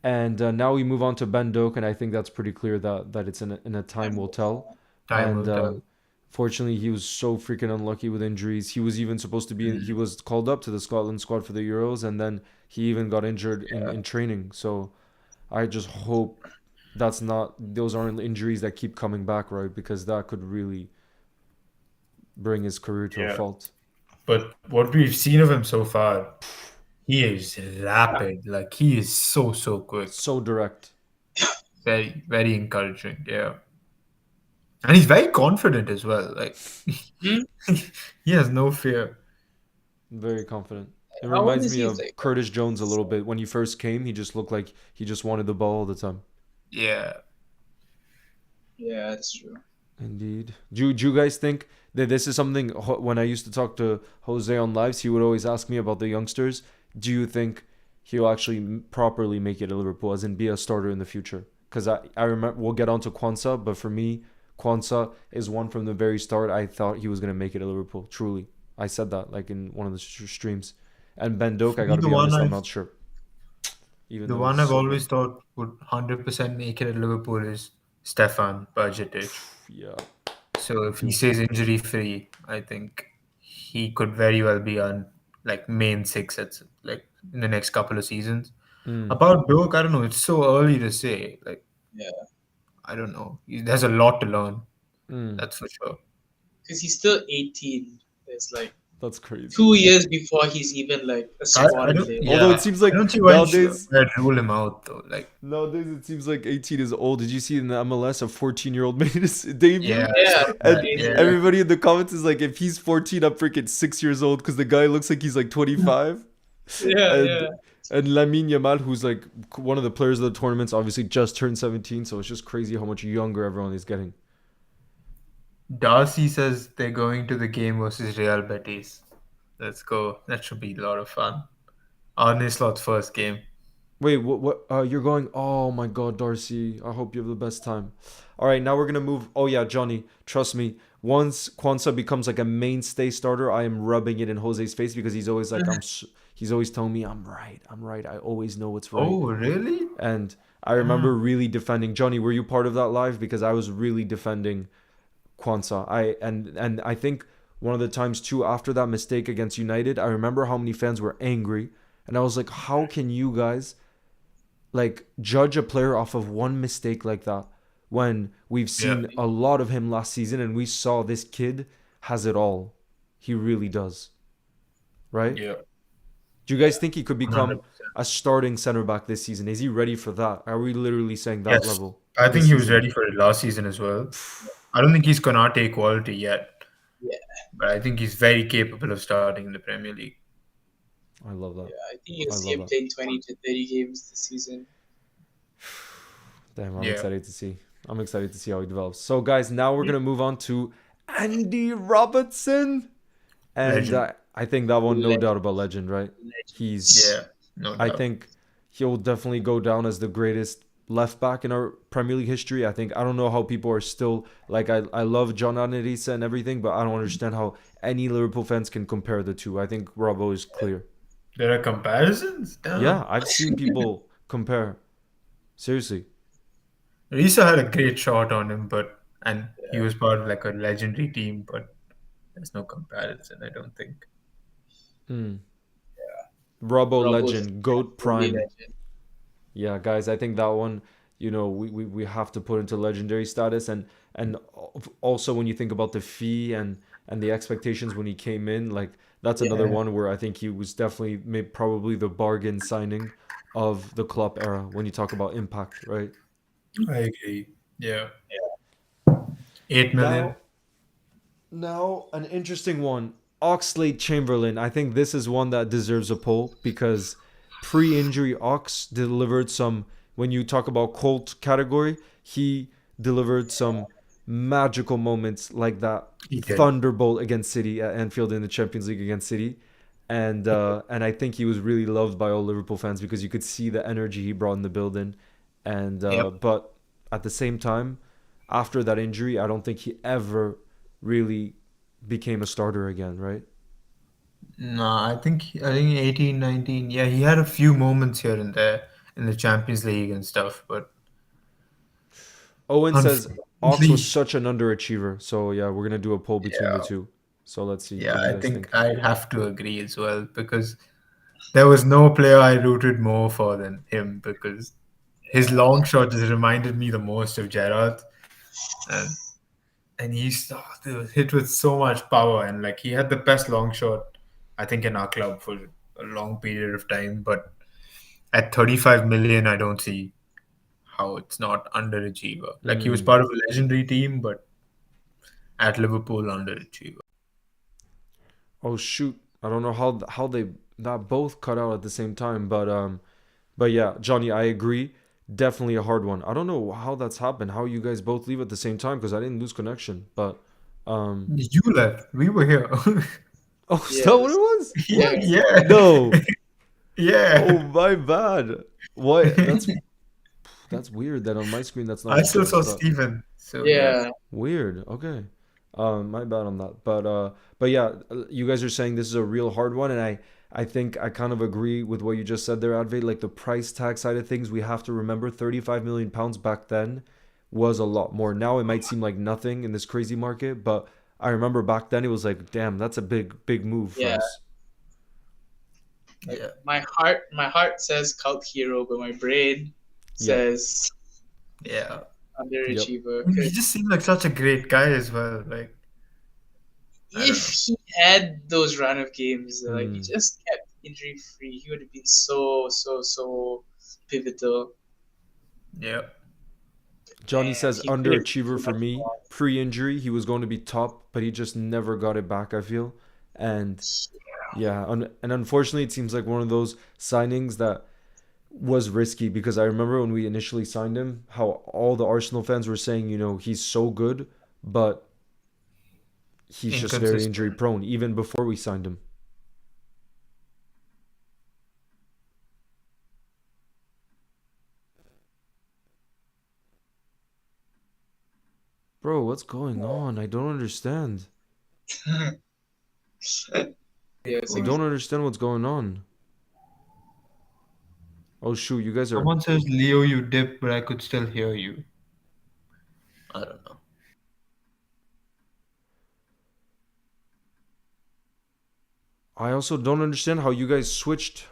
[SPEAKER 1] and now we move on to Ben Doak, and I think that's pretty clear that it's in a time will tell.
[SPEAKER 2] Time will
[SPEAKER 1] And
[SPEAKER 2] tell.
[SPEAKER 1] fortunately, he was so freaking unlucky with injuries. He was even supposed to be he was called up to the Scotland squad for the Euros, and then he even got injured in training. So I just hope those aren't injuries that keep coming back, right? Because that could really bring his career to a
[SPEAKER 2] Yeah.
[SPEAKER 1] fault.
[SPEAKER 2] But what we've seen of him so far, he is rapid. He is so quick.
[SPEAKER 1] So direct.
[SPEAKER 2] Very, very encouraging. Yeah. And he's very confident as well. He has no fear.
[SPEAKER 1] Very confident. It
[SPEAKER 3] How old
[SPEAKER 1] reminds
[SPEAKER 3] is
[SPEAKER 1] me
[SPEAKER 3] he?
[SPEAKER 1] of Curtis Jones a little bit. When he first came, he just looked like he just wanted the ball all the time.
[SPEAKER 2] Yeah.
[SPEAKER 3] Yeah, that's true.
[SPEAKER 1] Indeed. Do you guys think that this is something when I used to talk to Jose on lives, he would always ask me about the youngsters. Do you think he'll actually properly make it at Liverpool, as in be a starter in the future? Because I remember, we'll get on to Kwanzaa, but for me, Kwanzaa is one from the very start. I thought he was going to make it at Liverpool. Truly. I said that like in one of the streams. And Ben Doak,
[SPEAKER 2] For
[SPEAKER 1] I
[SPEAKER 2] me,
[SPEAKER 1] got to
[SPEAKER 2] the
[SPEAKER 1] be
[SPEAKER 2] one
[SPEAKER 1] honest, I'm
[SPEAKER 2] I've
[SPEAKER 1] not sure. Even
[SPEAKER 2] the
[SPEAKER 1] though he's
[SPEAKER 2] one I've
[SPEAKER 1] so good.
[SPEAKER 2] always thought would 100% make it at Liverpool is Stefan Bajcetic.
[SPEAKER 1] Yeah.
[SPEAKER 2] So if he
[SPEAKER 1] Too.
[SPEAKER 2] stays injury free, I think he could very well be on like main six at like in the next couple of seasons.
[SPEAKER 1] Mm.
[SPEAKER 2] About Doak, I don't know. It's so early to say. Like
[SPEAKER 3] Yeah,
[SPEAKER 2] I don't know. There's a lot to learn.
[SPEAKER 1] Mm.
[SPEAKER 2] That's for sure.
[SPEAKER 3] because he's still 18. There's like
[SPEAKER 1] That's crazy.
[SPEAKER 3] 2 years before he's even like a
[SPEAKER 2] I
[SPEAKER 3] squad
[SPEAKER 2] don't.
[SPEAKER 3] player.
[SPEAKER 1] Although it
[SPEAKER 2] Yeah,
[SPEAKER 1] seems
[SPEAKER 2] I
[SPEAKER 1] like
[SPEAKER 2] don't see
[SPEAKER 1] nowadays
[SPEAKER 2] why I'd rule him out though. Like
[SPEAKER 1] Nowadays, it seems like 18 is old. Did you see in the MLS a 14-year-old made his debut?
[SPEAKER 2] yeah, I
[SPEAKER 3] Yeah,
[SPEAKER 2] saw
[SPEAKER 1] And
[SPEAKER 2] that.
[SPEAKER 3] crazy.
[SPEAKER 2] Yeah,
[SPEAKER 1] everybody in the comments is like, if he's 14, I'm freaking 6 years old because the guy looks like he's like 25.
[SPEAKER 3] Yeah,
[SPEAKER 1] And
[SPEAKER 3] yeah.
[SPEAKER 1] and Lamine Yamal, who's like one of the players of the tournaments, obviously just turned 17. So it's just crazy how much younger everyone is getting.
[SPEAKER 2] Darcy says they're going to the game versus Real Betis. Let's go. That should be a lot of fun. Arne Slot's first game.
[SPEAKER 1] Wait, what? You're going? Oh my God, Darcy. I hope you have the best time. All right, now we're gonna move. Oh yeah, Johnny, trust me. Once Kwanzaa becomes like a mainstay starter, I am rubbing it in Jose's face because he's always like, he's always telling me I'm right. I'm right. I always know what's right.
[SPEAKER 2] Oh, really?
[SPEAKER 1] And I remember really defending Johnny. Were you part of that live? Because I was really defending Kwanzaa. And I think one of the times too after that mistake against United, I remember how many fans were angry, and I was like, how can you guys like judge a player off of one mistake like that when we've
[SPEAKER 2] Yeah.
[SPEAKER 1] seen a lot of him last season and we saw this kid has it all. He really does. Right?
[SPEAKER 2] Yeah.
[SPEAKER 1] Do you guys think he could become
[SPEAKER 2] 100%.
[SPEAKER 1] a starting center back this season? Is he ready for that? Are we literally saying that
[SPEAKER 2] Yes.
[SPEAKER 1] level?
[SPEAKER 2] I think
[SPEAKER 1] this
[SPEAKER 2] he was
[SPEAKER 1] season?
[SPEAKER 2] ready for it last season as well. I don't think he's Konate quality yet,
[SPEAKER 3] Yeah,
[SPEAKER 2] but I think he's very capable of starting in the Premier League.
[SPEAKER 1] I love that.
[SPEAKER 3] yeah. I think you'll
[SPEAKER 1] I
[SPEAKER 3] see
[SPEAKER 1] love
[SPEAKER 3] him
[SPEAKER 1] that.
[SPEAKER 3] playing 20 to 30 games this season.
[SPEAKER 1] Damn, I'm
[SPEAKER 2] Yeah.
[SPEAKER 1] excited to see. I'm excited to see how he develops. So, guys, now we're gonna move on to Andy Robertson, and
[SPEAKER 2] Legend.
[SPEAKER 1] I think that one, no
[SPEAKER 3] Legend.
[SPEAKER 1] doubt about legend, right? He's.
[SPEAKER 2] Yeah, no doubt.
[SPEAKER 1] I think he'll definitely go down as the greatest left back in our Premier League history. I don't know how people are still like I love John Anarisa and everything, but I don't understand how any Liverpool fans can compare the two. I think Robbo is clear.
[SPEAKER 2] There are comparisons. Damn.
[SPEAKER 1] Yeah, I've seen people compare. Seriously.
[SPEAKER 2] Risa had a great shot on him, and he was part of like a legendary team, but there's no comparison, I don't think.
[SPEAKER 1] Robbo
[SPEAKER 3] Robbo's
[SPEAKER 1] legend, GOAT
[SPEAKER 3] Really
[SPEAKER 1] prime.
[SPEAKER 3] legend.
[SPEAKER 1] Yeah, guys, I think that one, we have to put into legendary status, and also when you think about the fee and the expectations when he came in, like that's another
[SPEAKER 2] Yeah.
[SPEAKER 1] one where I think he was definitely probably the bargain signing of the Klopp era when you talk about impact, right?
[SPEAKER 2] I agree. Yeah. 8 million.
[SPEAKER 1] Now an interesting one. Oxlade-Chamberlain. I think this is one that deserves a poll because pre-injury Ox delivered some. When you talk about cult category, he delivered some magical moments like that
[SPEAKER 2] He did.
[SPEAKER 1] thunderbolt against City at Anfield in the Champions League against City, and I think he was really loved by all Liverpool fans because you could see the energy he brought in the building, and
[SPEAKER 2] Yep.
[SPEAKER 1] but at the same time, after that injury, I don't think he ever really became a starter again, right?
[SPEAKER 2] No, I think 18, 19. Yeah, he had a few moments here and there in the Champions League and stuff, but
[SPEAKER 1] Owen says Ox was
[SPEAKER 2] unfortunately,
[SPEAKER 1] such an underachiever. So yeah, we're gonna do a poll between the
[SPEAKER 2] yeah,
[SPEAKER 1] two. So let's see.
[SPEAKER 2] yeah,
[SPEAKER 1] What do you
[SPEAKER 2] I
[SPEAKER 1] guys
[SPEAKER 2] think
[SPEAKER 1] think?
[SPEAKER 2] I'd have to agree as well because there was no player I rooted more for than him because his long shot just reminded me the most of Gerrard, and he started hit with so much power, and like he had the best long shot I think in our club for a long period of time. But at 35 million, I don't see how it's not underachiever. Like he was
[SPEAKER 1] Mm.
[SPEAKER 2] part of a legendary team, but at Liverpool, underachiever.
[SPEAKER 1] Oh shoot! I don't know how they that both cut out at the same time, but yeah, Johnny, I agree. definitely a hard one. I don't know how that's happened. How you guys both leave at the same time because I didn't lose connection. But
[SPEAKER 2] You left. We were here.
[SPEAKER 1] oh, is that what it
[SPEAKER 3] Yes.
[SPEAKER 1] was?
[SPEAKER 3] Yeah.
[SPEAKER 1] What?
[SPEAKER 2] Yeah.
[SPEAKER 1] No. Oh,
[SPEAKER 2] Yeah.
[SPEAKER 1] my bad. Why? That's weird. That on my screen that's not
[SPEAKER 2] I
[SPEAKER 1] the
[SPEAKER 2] still
[SPEAKER 1] case.
[SPEAKER 2] saw
[SPEAKER 1] But
[SPEAKER 2] Stephen. So yeah.
[SPEAKER 3] Yeah.
[SPEAKER 1] weird. Okay. My bad on that. But yeah, you guys are saying this is a real hard one, and I think I kind of agree with what you just said there, Advait. Like the price tag side of things, we have to remember 35 million pounds back then was a lot more. Now it might seem like nothing in this crazy market, but I remember back then it was like, damn, that's a big move for
[SPEAKER 3] Yeah.
[SPEAKER 1] us.
[SPEAKER 3] Like
[SPEAKER 2] Yeah.
[SPEAKER 3] my heart says cult hero, but my brain
[SPEAKER 1] Yeah.
[SPEAKER 3] says
[SPEAKER 2] Yeah.
[SPEAKER 3] underachiever.
[SPEAKER 2] He
[SPEAKER 3] 'Cause
[SPEAKER 2] just seemed like such a great guy as well. Like, I don't
[SPEAKER 3] if
[SPEAKER 2] know.
[SPEAKER 3] he had those run of games, like he
[SPEAKER 1] Mm.
[SPEAKER 3] just kept injury free, he would have been so pivotal.
[SPEAKER 2] Yeah.
[SPEAKER 1] Johnny
[SPEAKER 3] And
[SPEAKER 1] says
[SPEAKER 3] he could have been
[SPEAKER 1] underachiever
[SPEAKER 3] so
[SPEAKER 1] for
[SPEAKER 3] much
[SPEAKER 1] me.
[SPEAKER 3] more.
[SPEAKER 1] Pre-injury, he was going to be top, but he just never got it back, I feel. And yeah, and unfortunately, it seems like one of those signings that was risky because I remember when we initially signed him, how all the Arsenal fans were saying, he's so good, but he's just very injury
[SPEAKER 2] Inconsistent.
[SPEAKER 1] prone, even before we signed him. Bro, what's going on? I don't understand.
[SPEAKER 3] Yeah,
[SPEAKER 1] I
[SPEAKER 3] so
[SPEAKER 1] don't understand what's going on. Oh shoot, you guys are.
[SPEAKER 2] Someone says, Leo, you dipped, but I could still hear you. I don't know.
[SPEAKER 1] I also don't understand how you guys switched